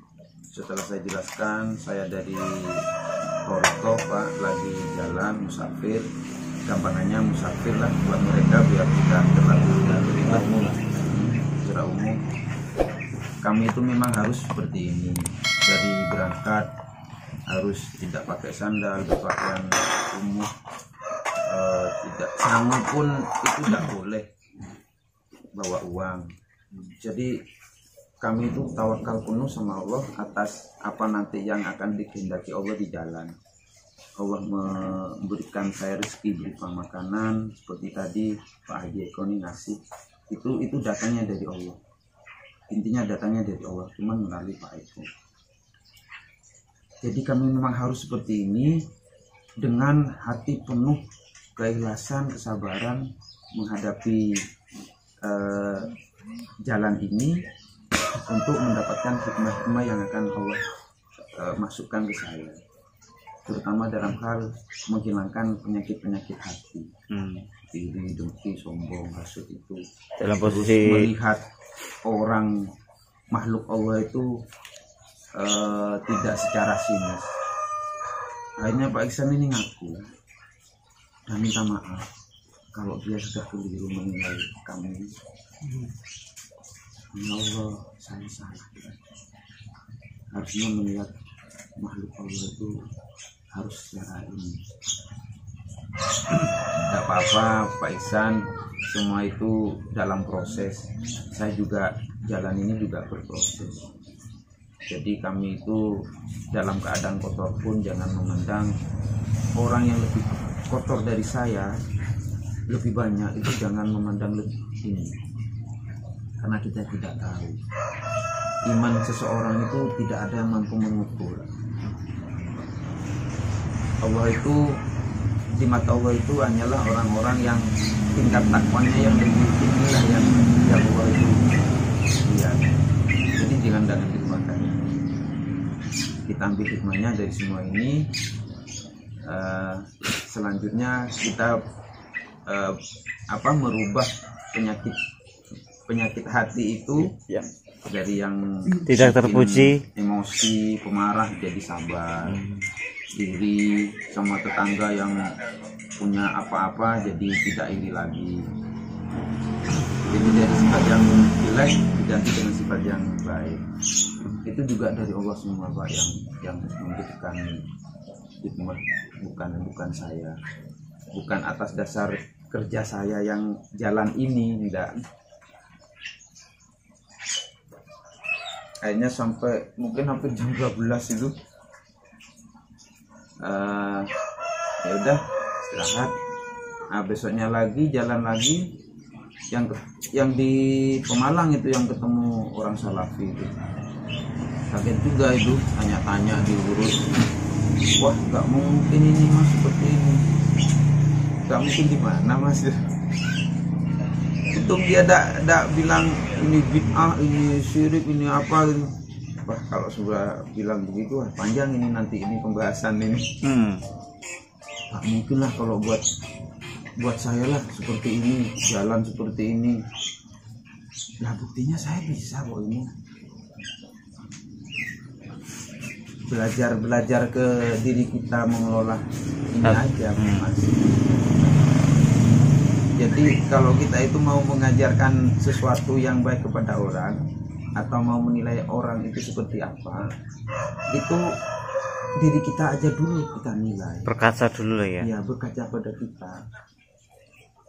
D: Setelah saya jelaskan, saya dari Porto Pak, lagi jalan musafir, gampangannya musafir lah buat mereka biar tidak terlalu ribet secara umum. Kami itu memang harus seperti ini, dari berangkat harus tidak pakai sandal, berpakaian umum. Tidak sangu pun itu tidak boleh bawa uang. Jadi kami itu tawakal penuh sama Allah atas apa nanti yang akan dikehendaki Allah di jalan. Allah memberikan saya rezeki berupa makanan seperti tadi Pak Haji Eko ini ngasih, itu datangnya dari Allah. Intinya datangnya dari Allah, cuma melalui Pak Eko. Jadi kami memang harus seperti ini, dengan hati penuh keikhlasan, kesabaran menghadapi jalan ini untuk mendapatkan hikmah-hikmah yang akan Allah masukkan ke saya, terutama dalam hal menghilangkan penyakit-penyakit hati, iri, dengki, sombong, hasut itu.
C: Dalam posisi
D: melihat orang makhluk Allah itu tidak secara sinis. Akhirnya Pak Ihsan ini ngaku dan minta maaf kalau dia sudah keliru menilai kami. Ya Allah, saya salah. Harusnya melihat makhluk Allah itu harus secara ini. Tidak apa-apa Pak Ihsan, semua itu dalam proses. Saya juga jalan ini juga berproses. Jadi kami itu dalam keadaan kotor pun jangan memandang orang yang lebih kotor dari saya lebih banyak, itu jangan memandang lebih ini, karena kita tidak tahu iman seseorang itu tidak ada yang mampu mengukur. Allah itu, di mata Allah itu hanyalah orang-orang yang tingkat takwanya yang lebih tinggi lah yang Allah itu lihat. Jadi jangan dilupakan. Kita ambil hikmahnya dari semua ini. Selanjutnya kita merubah penyakit hati itu
C: yang
D: dari yang
C: tidak terpuji,
D: emosi, pemarah jadi sabar, iri sama tetangga yang punya apa-apa jadi tidak iri lagi. Jadi dari sifat yang jelek diganti dengan sifat yang baik. Itu juga dari Allah semua Pak, yang memberikan hikmah, bukan saya, bukan atas dasar kerja saya yang jalan ini, tidak. Akhirnya sampai mungkin hampir jam 12 itu. Ya udah istirahat. Nah, besoknya lagi jalan lagi yang di Pemalang itu yang ketemu orang Salafi itu. Kaget juga itu, tanya-tanya diurus. Wah, nggak mungkin ini mas seperti ini. Nggak mungkin di mana mas? Untung dia tidak bilang ini bid'ah, ini syirik, ini apa gitu. Wah, kalau sudah bilang begitu, wah, panjang ini nanti ini pembahasan ini. Nggak mungkin lah kalau buat saya lah seperti ini, jalan seperti ini. Nah buktinya saya bisa kok ini. Belajar ke diri kita mengelola ini aja mas. Jadi kalau kita itu mau mengajarkan sesuatu yang baik kepada orang atau mau menilai orang itu seperti apa, itu diri kita aja dulu kita nilai.
C: Berkaca dulu ya.
D: Ya, berkaca pada kita.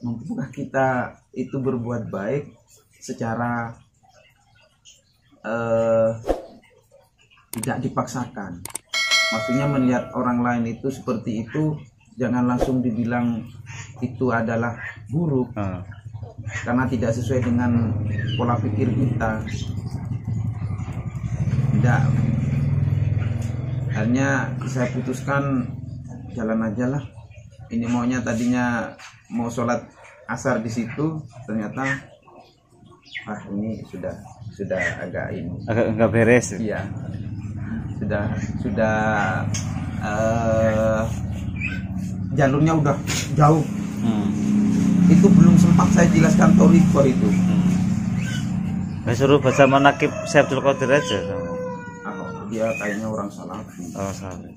D: Mampukah kita itu berbuat baik secara tidak dipaksakan. Maksudnya melihat orang lain itu seperti itu, jangan langsung dibilang itu adalah buruk karena tidak sesuai dengan pola pikir kita. Tidak. Akhirnya saya putuskan jalan aja lah. Ini maunya tadinya mau sholat asar di situ, ternyata ini sudah agak
C: enggak beres.
D: Iya. Sudah jalurnya udah jauh. Itu belum sempat saya jelaskan Toriko itu.
C: Suruh baca manakib Syekh Abdul Qadir aja.
D: Dia kayaknya orang Salafi.
C: Salafi.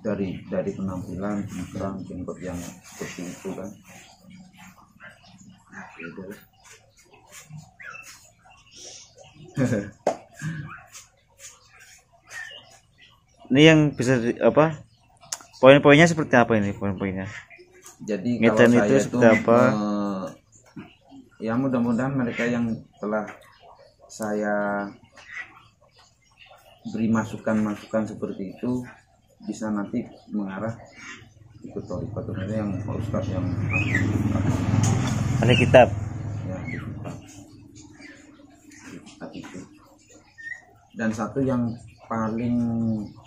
D: Dari penampilan, penampilan jenggot yang seperti itu kan.
C: Ini yang bisa poin-poinnya seperti apa ini poin-poinnya?
D: Jadi
C: Ngetan
D: kalau
C: itu
D: saya
C: seperti apa?
D: Ya mudah-mudahan mereka yang telah saya beri masukan-masukan seperti itu bisa nanti mengarah ikut Toriko yang Ustaz yang
C: ada kitab.
D: Ya, di kitab itu. Dan satu yang paling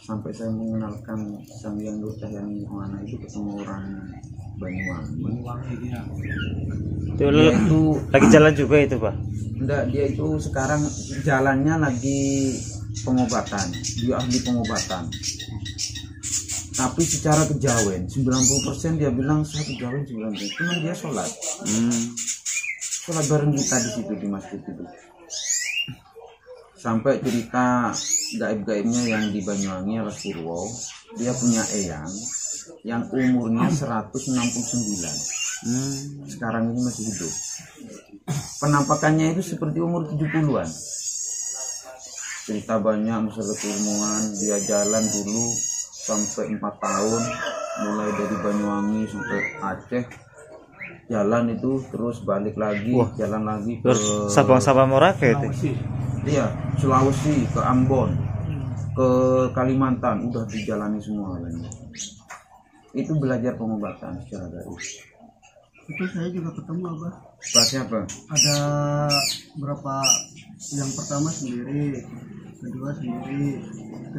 D: sampai saya mengenalkan Sang Hyang Nur Cahyani mana itu ketemu orang Banyuwangi. Dia itu
C: lagi jalan juga itu Pak?
D: Enggak, dia itu sekarang jalannya lagi pengobatan. Dia ahli pengobatan. Tapi secara kejawen 90% dia bilang saya kejawen 90%. Cuman dia sholat. Sholat bareng kita di situ di masjid itu. Sampai cerita gaib-gaibnya yang di Banyuwangi Rasulullah, dia punya eyang yang umurnya 169. Sekarang ini masih hidup. Penampakannya itu seperti umur 70-an. Cerita banyak masalah keilmuan. Dia jalan dulu sampai 4 tahun, mulai dari Banyuwangi sampai Aceh. Jalan itu terus balik lagi. Wah, jalan lagi ke
C: Sabang Merauke itu.
D: Iya, Sulawesi, ke Ambon, ke Kalimantan, udah dijalani semua lainnya. Itu belajar pengobatan secara garis.
B: Itu saya juga ketemu Abah.
D: Pak siapa?
B: Ada berapa, yang pertama sendiri, kedua sendiri,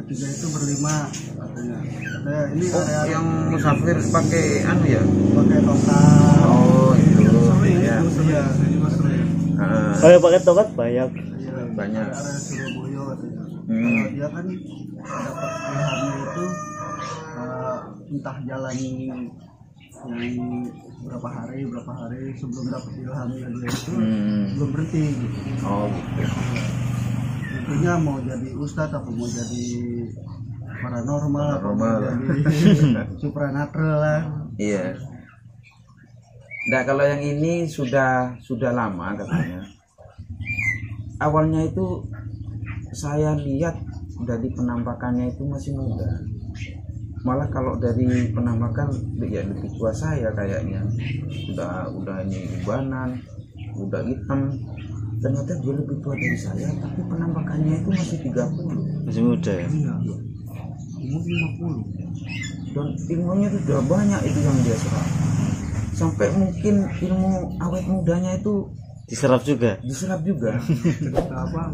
B: ketiga itu berlima katanya. Katanya ini area
D: yang musafir pakai anu ya?
B: Pakai tongkat.
D: Oh itu.
B: Ya, saya juga sering.
C: Kalau pakai tongkat banyak.
D: Banyak.
B: Area Surabaya katanya. Kalau dia kan dapat pilihannya itu entah jalan yang berapa hari sebelum dapat ilhamnya dia itu belum berhenti gitu.
D: Oh gitu.
B: Intinya mau jadi ustadz apa mau jadi paranormal apa mau jadi supranatural lah.
D: Iya. Nah kalau yang ini sudah lama katanya. Awalnya itu saya lihat dari penampakannya itu masih muda. Malah kalau dari penampakan ya lebih tua saya kayaknya. Udah ini ubanan, udah hitam. ternyata dia lebih tua dari saya, tapi penampakannya itu masih 30.
C: Masih muda ya.
B: Iya. Umur 50.
D: Dan ilmunya itu sudah banyak itu yang dia serap. Sampai mungkin ilmu awet mudanya itu
C: Diserap juga.
D: diserap juga.
B: Cerita apa?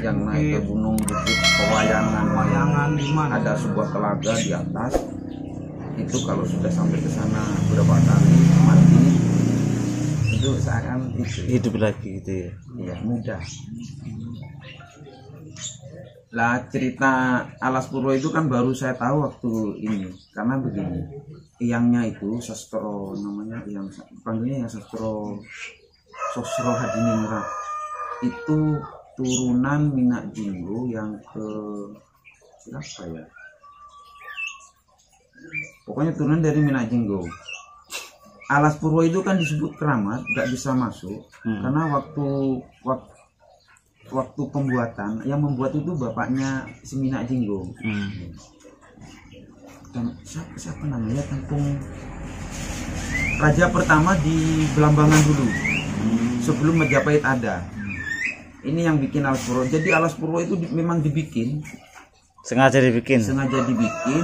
D: Yang naik ke gunung bukit pewayangan,
B: Wayangan di mana?
D: ada sebuah telaga di atas. Itu kalau sudah sampai ke sana beberapa kali mati, itu seakan itu
C: Hidup lagi gitu ya.
D: ya mudah. Lah cerita Alas Purwo itu kan baru saya tahu waktu ini, karena begini, Eyangnya itu Sastro, namanya yang panggilnya yang Sastro Hadiningrat, itu turunan Minak Jinggo yang ke berapa ya? Pokoknya turunan dari Minak Jinggo. Alas Purwo itu kan disebut keramat, nggak bisa masuk karena waktu pembuatan yang membuat itu bapaknya si Minak Jinggo. Dan siapa namanya, kampung raja pertama di Belambangan dulu, sebelum Majapahit ada. Ini yang bikin Alas Purwo. Jadi Alas Purwo itu memang dibikin
C: Sengaja dibikin.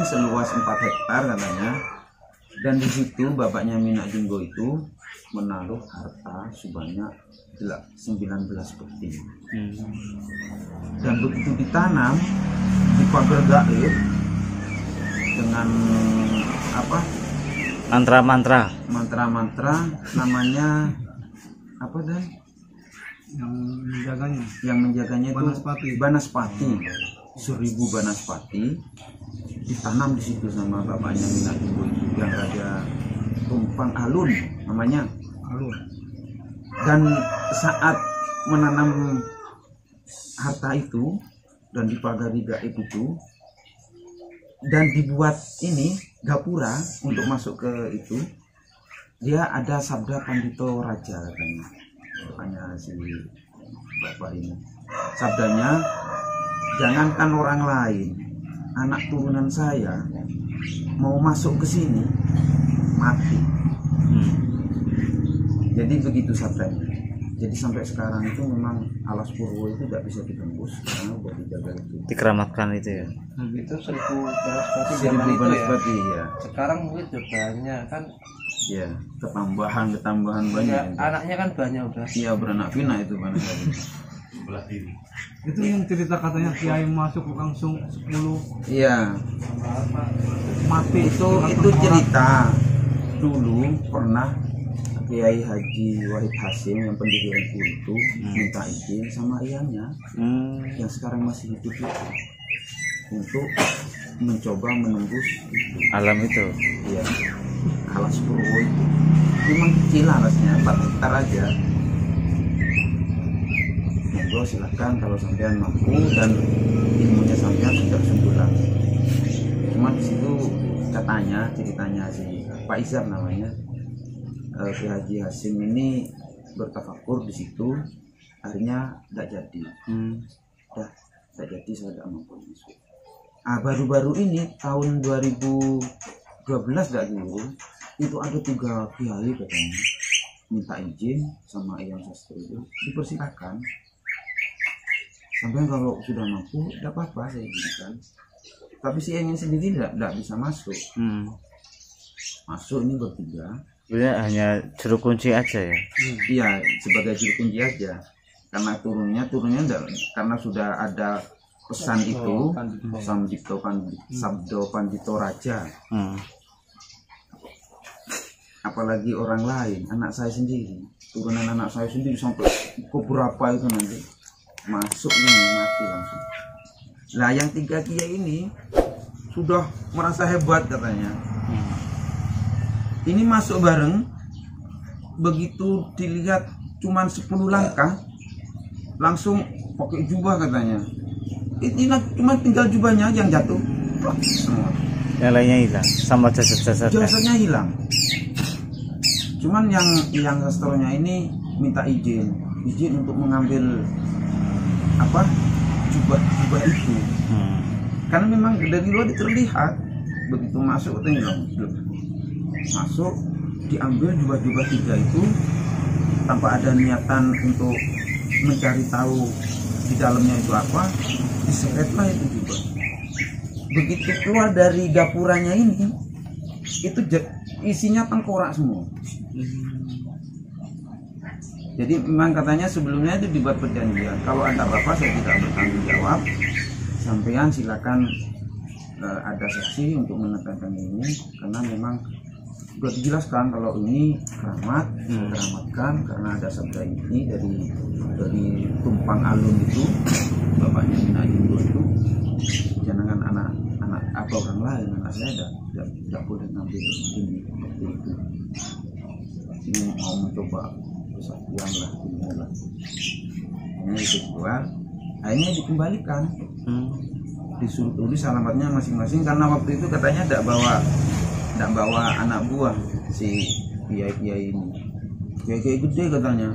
D: seluas 4 hektar katanya. Dan di situ bapaknya Minak Jinggo itu menaruh harta sebanyak 19 peti. Dan begitu ditanam di pagar gaib dengan apa? Mantra-mantra, namanya apa dan? Yang menjaganya itu Banaspati. 1000 Banaspati ditanam di situ sama bapaknya Minak Jinggo itu, yang Raja Tumpang Alun namanya. Dan saat menanam harta itu dan dipagari gaib itu dan dibuat ini gapura untuk masuk ke itu, dia ada sabda Pandito Raja katanya si bapak ini. Sabdanya, jangankan orang lain, anak turunan saya mau masuk ke sini mati. Jadi begitu sabdanya. Jadi sampai sekarang itu memang Alas Purwo itu tidak bisa ditembus karena udah dijaga itu.
C: Dikeramatkan itu ya.
E: Itu 1000 Banaspati zaman itu ya.
D: Banaspati ya.
E: Sekarang mungkin udah banyak kan.
D: Ya, ketambahan banyak.
E: Ya, anaknya kan banyak udah.
D: Iya, beranak pinak itu Banaspati.
B: Itu yang cerita katanya Kiai masuk langsung 10
D: Iya,
B: mati.
D: itu cerita dulu pernah Kiai Haji Wahid Hasim yang pendiri NU itu minta izin sama ayahnya yang sekarang masih hidup itu untuk mencoba menembus itu.
C: Alam itu.
D: Iya, Alas Purwo itu memang kecil alasnya, 4 hektar aja. Monggo silahkan kalau sampean mampu dan ilmunya sampean sudah sumbulan. Cuma di situ ceritanya si Pak Izar namanya, Ki Haji Hasim ini bertafakur di situ, akhirnya tidak jadi. Tidak jadi, saya tidak mampu masuk. Baru-baru ini tahun 2012 tidak dulu, itu ada 3 kiai katanya minta izin sama Eyang Sastro itu, dipersilakan. Sampai kalau sudah mampu, tidak apa-apa saya izinkan. Tapi si Eyang sendiri tidak bisa masuk. Masuk ini bertiga.
C: Sebenarnya hanya juru kunci aja ya.
D: Iya, sebagai juru kunci aja. Karena turunnya enggak, karena sudah ada pesan itu, Sabdo Pandito Raja. Apalagi orang lain, anak saya sendiri, turunan anak saya sendiri sampai beberapa itu nanti masuk ini mati langsung. Nah, yang 3 kiai ini sudah merasa hebat katanya. Ini masuk bareng, begitu dilihat cuman 10 langkah langsung pakai jubah katanya. Ini cuma tinggal jubahnya yang jatuh semua.
C: Yang lainnya hilang sama
D: jasadnya hilang. Cuman yang sastronya ini minta izin untuk mengambil apa jubah itu. Karena memang dari luar terlihat, begitu masuk tinggal masuk diambil jubah-jubah 3 itu tanpa ada niatan untuk mencari tahu di dalamnya itu apa, diseretlah itu juga. Begitu keluar dari gapurannya ini, itu isinya tengkorak semua. Jadi memang katanya sebelumnya itu dibuat perjanjian, kalau ada apa-apa saya tidak bertanggung jawab, sampean silakan ada saksi untuk menekankan ini, karena memang sudah dijelaskan kalau ini keramat, saya keramatkan karena ada sabda ini dari tumpang alun itu, bapaknya Mina Indo itu, jangan anak apa orang lain, anak saya tidak boleh ngambil ini seperti itu. Ini mau mencoba kesaktian lah, ini dijual, akhirnya dikembalikan. Disuruh tulis alamatnya masing-masing, karena waktu itu katanya tidak bawa anak buah si kiai ini, kiai gede katanya.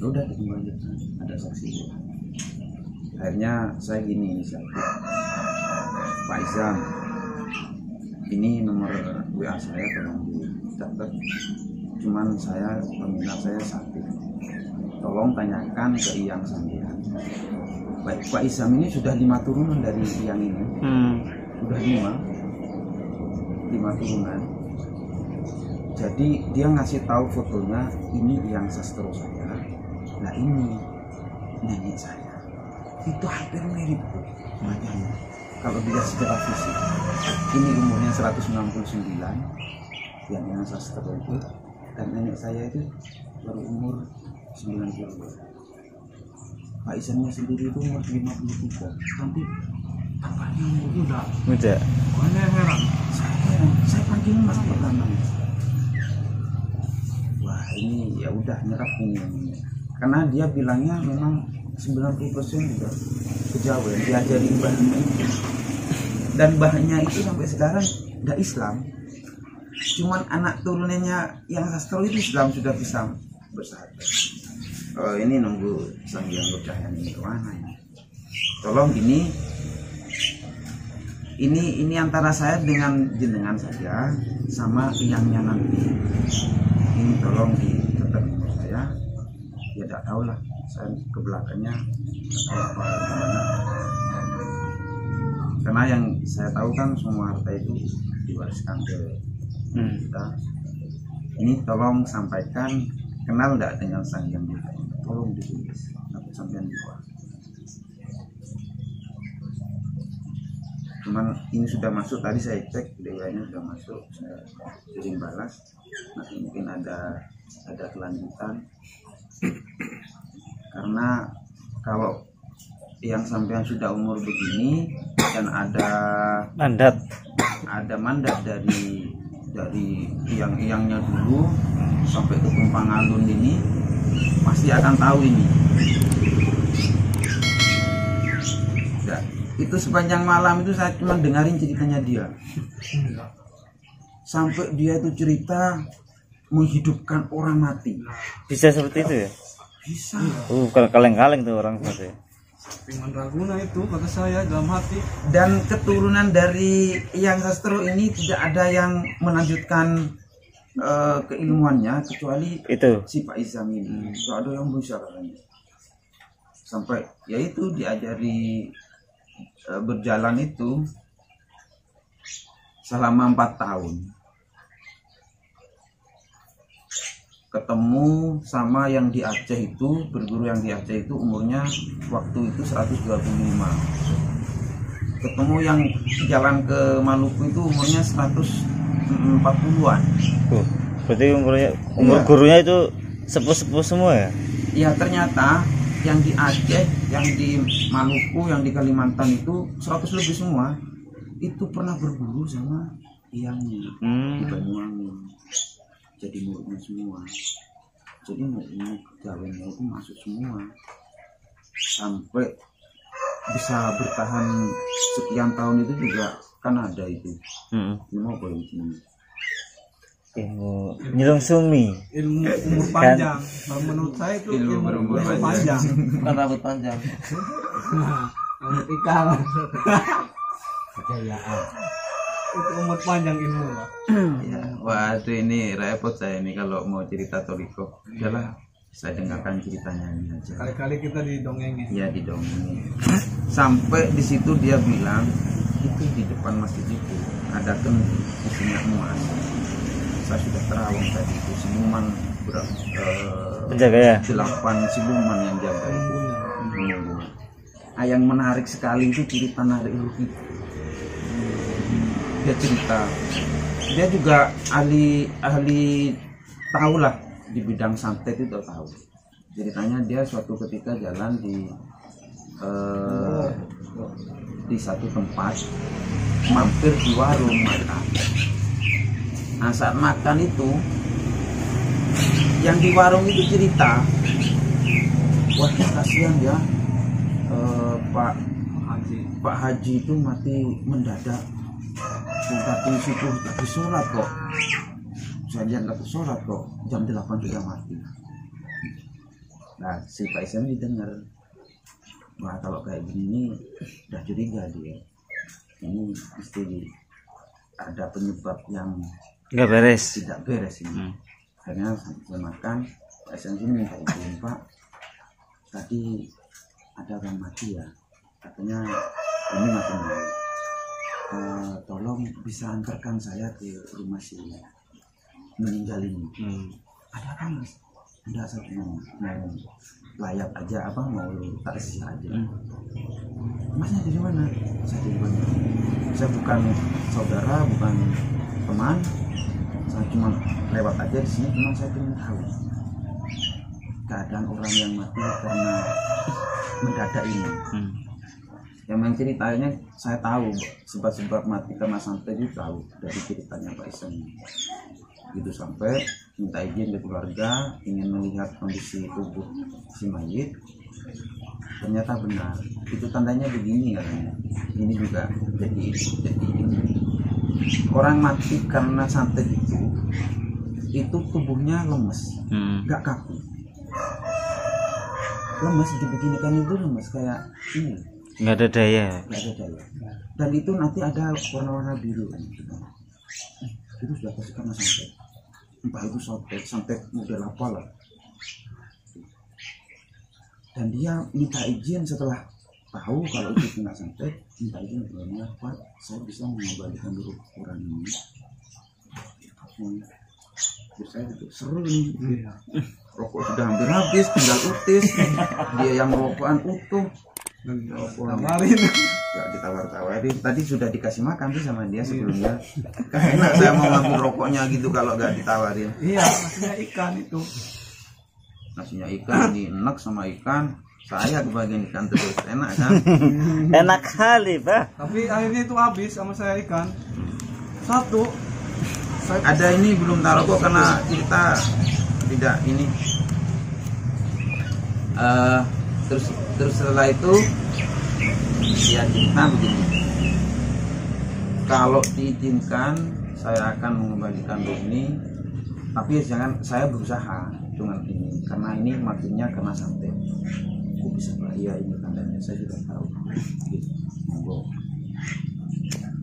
D: Udah dikembalikan, ada saksi. Akhirnya saya gini, Pak Izam, ini nomor WA saya, tolong dicatat. Cuman saya peminat saya sakit, tolong tanyakan ke Iyang sampean. Pak Isam ini sudah 5 turunan dari yang ini, sudah 5 turunan. Jadi dia ngasih tahu fotonya, ini yang sastro saya, nah ini nenek saya. Itu hampir mirip wajahnya kalau dilihat secara fisik. Ini umurnya 169, yang sastro itu, dan nenek saya itu baru umur 90. Pak Isannya sendiri itu umur 53, tapi tampaknya umur muda. Makanya heran, saya panggil Mas pertama. Wah ini ya udah nyerap ini, karena dia bilangnya memang 90% juga kejawen, diajarin bahannya itu, dan bahannya itu sampai sekarang udah Islam. Cuman anak turunannya yang sastro itu Islam, sudah bisa bersahabat. Oh, ini nunggu Sang Hyang Bercahaya ini kemana ya? Tolong ini antara saya dengan jenengan saja, sama Iyangnya nanti. Ini tolong dicatat nomor saya. Ya tidak tahu lah, saya ke belakangnya apa gimana. Karena yang saya tahu kan semua harta itu diwariskan ke kita. Ini tolong sampaikan, kenal tidak dengan Sang Hyang Bercahaya? Tolong ditulis, aku sampean buat. Cuman ini sudah masuk, tadi saya cek DW-nya sudah masuk, saya kirim balas. Nanti mungkin ada kelanjutan. Karena kalau yang sampean sudah umur begini dan ada mandat dari yang-yangnya dulu sampai ke tumpang alun ini, pasti akan tahu ini. Ya, itu sepanjang malam itu saya cuma dengarin ceritanya dia. Sampai dia itu cerita menghidupkan orang mati.
C: Bisa seperti itu ya?
D: Bisa.
C: Bukan kaleng-kaleng tuh orang seperti.
B: Dengan Raguna itu kata saya dalam hati.
D: Dan keturunan dari yang sastro ini tidak ada yang melanjutkan keilmuannya kecuali
C: Itu.
D: si Pak Izam ini. Tidak ada yang bisa katanya. Sampai yaitu diajari berjalan itu selama 4 tahun. Ketemu sama yang di Aceh itu, berguru yang di Aceh itu umurnya waktu itu 125. Ketemu yang jalan ke Maluku itu umurnya 140-an.
C: Berarti umur gurunya itu sepuh-sepuh semua ya?
D: Ya ternyata yang di Aceh, yang di Maluku, yang di Kalimantan itu 100 lebih semua. Itu pernah berguru sama Iyangnya di Banyuwangi. Jadi muridnya semua. Jadi muridnya kejawennya itu masuk semua. Sampai bisa bertahan sekian tahun itu juga kan ada itu. Ini mau boleh ini.
C: Ilmu nyelung sumi.
B: Ilmu umur panjang. Kalau menurut saya itu ilmu umur panjang.
E: Bukan rambut panjang.
B: Rambut ikan. Itu umur panjang ilmu lah.
D: Ya, waduh ini repot saya ini kalau mau cerita Toriko. Udahlah, saya dengarkan ceritanya ini aja.
B: Kali-kali kita didongengin.
D: Ya didongengin. Sampai di situ dia bilang itu di depan masjid itu ada kendi isinya emas. Saya sudah terawang tadi itu siluman
C: Penjaga ya?
D: 8 siluman yang jaga itu. Yang menarik sekali itu cerita narik itu. Dia cerita, dia juga ahli tahu lah di bidang santet itu tahu. Ceritanya dia suatu ketika jalan di satu tempat, mampir di warung makan. Nah saat makan itu, yang di warung itu cerita, wah kasihan ya, Pak Haji itu mati mendadak. Tadi situ lagi sholat kok, saya lihat lagi sholat kok, jam 8 sudah mati. Nah si Pak Isam didengar, wah kalau kayak gini udah curiga dia, ini mesti ada penyebab yang
C: Nggak beres.
D: tidak beres ini. Akhirnya saya makan, Pak Isam ini minta izin, Pak, tadi ada orang mati ya, katanya ini mati malam. Tolong bisa antarkan saya ke rumah si meninggal ini. Ada apa mas? Enggak, saya mau layak aja, apa mau taksi aja. Masnya dari mana? Saya dari Bandung. Saya bukan saudara, bukan teman, saya cuma lewat aja di sini, cuma saya ingin tahu keadaan orang yang mati karena mendadak ini. Yang main ceritanya saya tahu sebab-sebab mati karena santet itu tahu dari ceritanya Pak Iseng. Gitu sampai minta izin ke keluarga ingin melihat kondisi tubuh si mayit. Ternyata benar. Itu tandanya begini katanya. Ini juga jadi orang mati karena santet itu tubuhnya lemes, nggak kaku. Lemes dibeginikan itu lemes kayak ini.
C: Nggak ada daya.
D: Nggak ada daya. Dan itu nanti ada warna-warna biru kan. Itu sudah pasti karena santet. Entah itu santet model apa lah. Dan dia minta izin setelah tahu kalau itu kena santet, minta izin kepada Pak, saya bisa mengembalikan dulu orang ini. Terus saya itu seru nih. Rokok sudah hampir habis, tinggal utis. Dia yang rokokan utuh.
B: Tawarin.
D: Gak ditawar-tawarin. Tadi sudah dikasih makan sih sama dia sebelumnya. Enak saya mau ngambil rokoknya gitu kalau gak ditawarin.
B: Iya, maksudnya ikan itu.
D: Nasinya ikan ini enak sama ikan. Saya kebagian ikan terus, enak kan?
C: Enak kali, Pak.
B: Tapi akhirnya itu habis sama saya ikan. Satu.
D: Ada ini belum taruh kok karena kita tidak ini. Terus setelah itu ya cerita begini. Kalau diizinkan saya akan mengembalikan ini, tapi jangan saya berusaha dengan ini karena ini matinya karena santet. Aku bisa bahaya ini tandanya saya juga tahu. Gitu.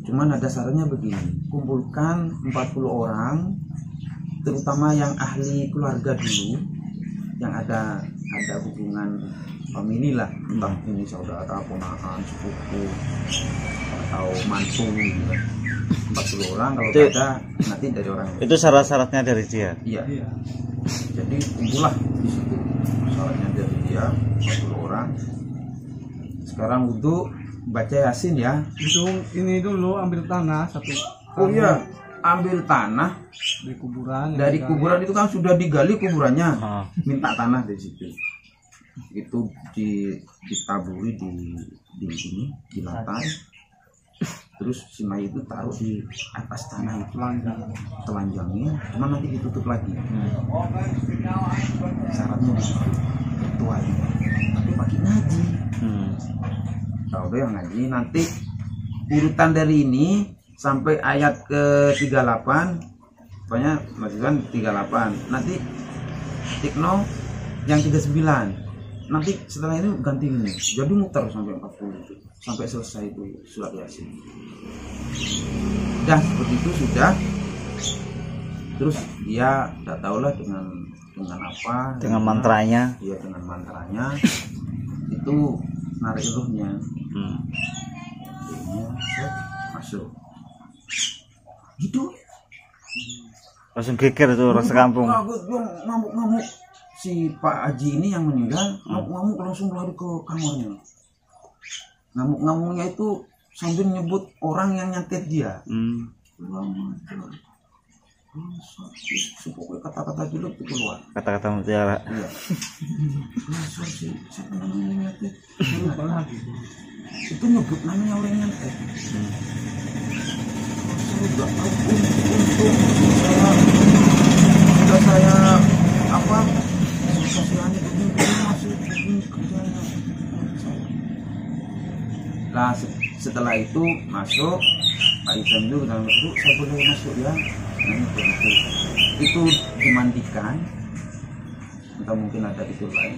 D: Cuman ada sarannya begini, kumpulkan 40 orang, terutama yang ahli keluarga dulu, yang ada hubungan famili lah, entah ini saudara, ponakan, sepupu, atau mantu, gitu. 40 orang, kalau
C: itu,
D: ada nanti dari orang
C: itu syarat-syaratnya dari dia.
D: Iya. Jadi kumpullah di situ syaratnya dari dia 40 orang. Sekarang wudhu, baca Yasin ya.
B: Itu ini dulu ambil tanah satu.
D: Oh iya, ambil tanah
B: Dari kuburan.
D: dari kuburan itu kan sudah digali kuburannya.
C: Ah.
D: Minta tanah dari situ. Itu ditaburi di sini di lantai. Terus si mayat itu taruh di atas tanah itu, telanjangin, cuma nanti ditutup lagi. Syaratnya di situ, ketua ini. Tapi pakai ngaji. Tahu deh yang ngaji. Nanti urutan dari ini sampai ayat ke 38, pokoknya maksudnya 38. Nanti Tikno yang 39. Nanti setelah itu ganti ini. Jadi muter sampai 40 itu. Sampai selesai itu surat Yasin. Dah seperti itu sudah. Terus dia tak tahulah dengan dengan apa?
C: Dengan mantranya.
D: Iya, dengan mantranya itu narik ruhnya. Ruhnya masuk. Gitu.
C: Langsung geger tuh orang sekampung.
D: Ngamuk-ngamuk. Si Pak Haji ini yang meninggal ngamuk-ngamuk langsung lari ke kamarnya. Ngamuk-ngamuknya itu sambil nyebut orang yang nyantet dia. Pokoknya kata-kata juluk itu keluar.
C: Kata-kata mutiara.
D: Iya. Siapa namanya nyantet? Itu nyebut namanya orang nyantet. Saya udah tahu untung saya apa? Sosialnya begini masih begini kerjanya. Nah setelah itu masuk Pak Izam itu bilang, "Bu, saya boleh masuk ya?" Itu dimandikan, entah mungkin ada itu lain,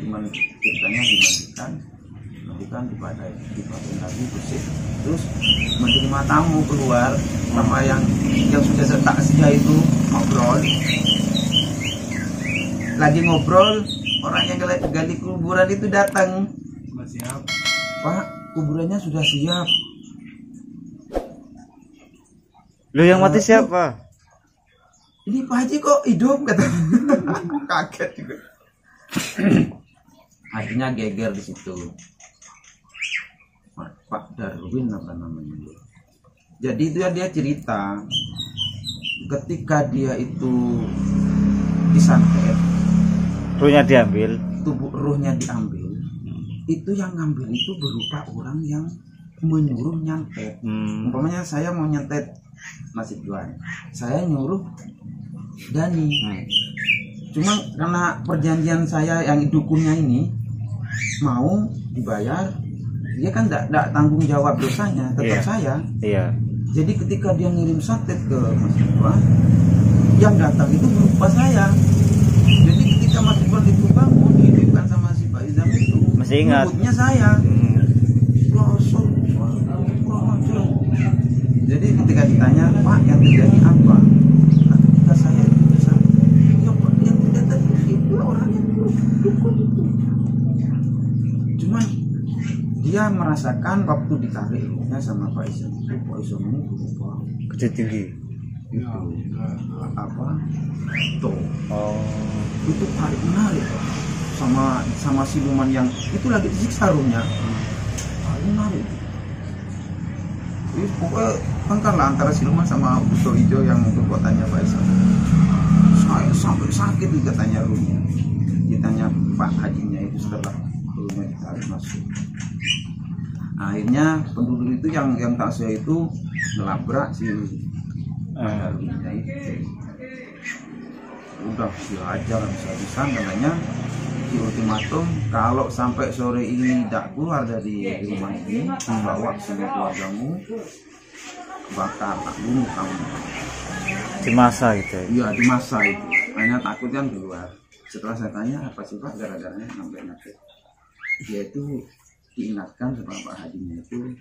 D: ceritanya dimandikan dipakai lagi bersih, terus menerima tamu keluar sama yang sudah tak setia itu ngobrol, lagi ngobrol orang yang gali kuburan itu datang,
B: siap.
D: "Pak, kuburannya sudah siap."
C: Lu yang mati siapa?
D: "Ini Pak Haji kok hidup," kata. Aku kaget juga. Akhirnya geger di situ. Pak Darwin apa namanya. Jadi itu dia cerita ketika dia itu disantet,
C: Ruhnya diambil.
D: ruhnya diambil. Itu yang ngambil itu berupa orang yang menyuruh nyantet. Umpamanya saya mau nyantet Mas Ridwan, saya nyuruh Dani. Cuma karena perjanjian saya yang dukunnya ini mau dibayar, dia kan tidak tanggung jawab dosanya, tetap saya.
C: Iya.
D: Jadi ketika dia ngirim santet ke Mas Ridwan, yang datang itu berupa saya. Jadi ketika Mas Ridwan itu bangun, dihidupkan sama si Pak Izam itu,
C: Masih ingat?
D: nyebutnya saya. Jadi ketika ditanya, "Pak, yang terjadi apa?" Nah, ketika saya itu yang tidak terjadi itu orang yang dukun itu. Cuman dia merasakan waktu ditarik ruhnya sama Pak Isam itu, Pak Isam ini berubah
C: Gede tinggi.
D: itu apa? Tuh.
C: Oh.
D: Itu tarik menarik sama siluman yang itu lagi disiksa ruhnya. Tarik menarik. Jadi pokoknya tengkar lah antara siluman sama buto hijau yang kekuatannya Pak Isam. Saya sampai sakit nih katanya ruhnya. Ditanya Pak Hajinya itu setelah ruhnya ditarik masuk. Akhirnya penduduk itu yang takziah itu ngelabrak si ruhnya itu. Udah dihajar habis-habisan katanya, di ultimatum kalau sampai sore ini tidak keluar dari rumah ini, bawa semua keluargamu, bakar, tak bunuh kamu.
C: Di masa gitu ya.
D: Iya, di masa itu. Hanya takut kan keluar. Setelah saya tanya apa sih Pak gara-garanya sampai nanti, dia itu diingatkan sama Pak Hajinya itu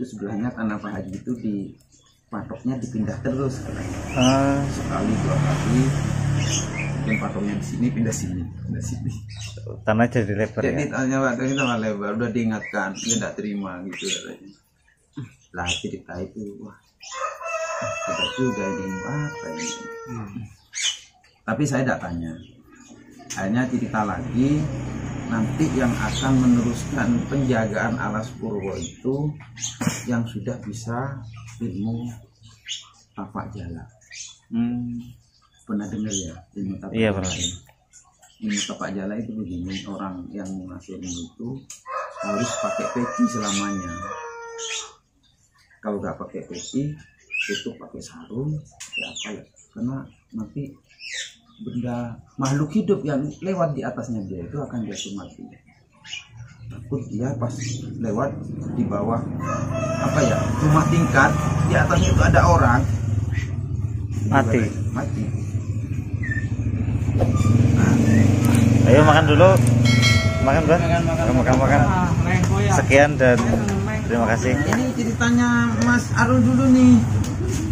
D: sebelahnya tanah Pak Haji itu di patoknya dipindah terus katanya. Sekali 2 kali. Mungkin patoknya di sini pindah sini.
C: Tanah jadi lebar
D: Jadi
C: ya.
D: tanya Pak itu sama lebar, udah diingatkan, dia tidak terima gitu katanya. Lah cerita itu, wah, kita juga ini apa ini. Tapi saya tidak tanya, hanya cerita lagi. Nanti yang akan meneruskan penjagaan alas purwo itu yang sudah bisa ilmu tapak jala. Pernah dengar ya ilmu tapak
C: Iya,
D: jala?
C: pernah.
D: Ilmu tapak jala itu begini, orang yang menguasai ilmu itu harus pakai peci selamanya. Kalau nggak pakai peci, itu pakai sarung, pakai apa ya? Karena nanti benda makhluk hidup yang lewat di atasnya dia itu akan jatuh mati. Takut dia pas lewat di bawah apa ya, rumah tingkat, di atasnya itu ada orang
C: Mati.
D: mati.
C: Ayo makan dulu. Makan, Bang. Makan. Sekian dan terima kasih.
D: Ini ceritanya Mas Arul dulu nih.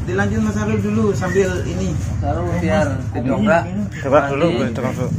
D: dilanjut Mas Arul dulu sambil ini
E: Taruh biar didongkrak.
C: Coba dulu, boleh coba dulu.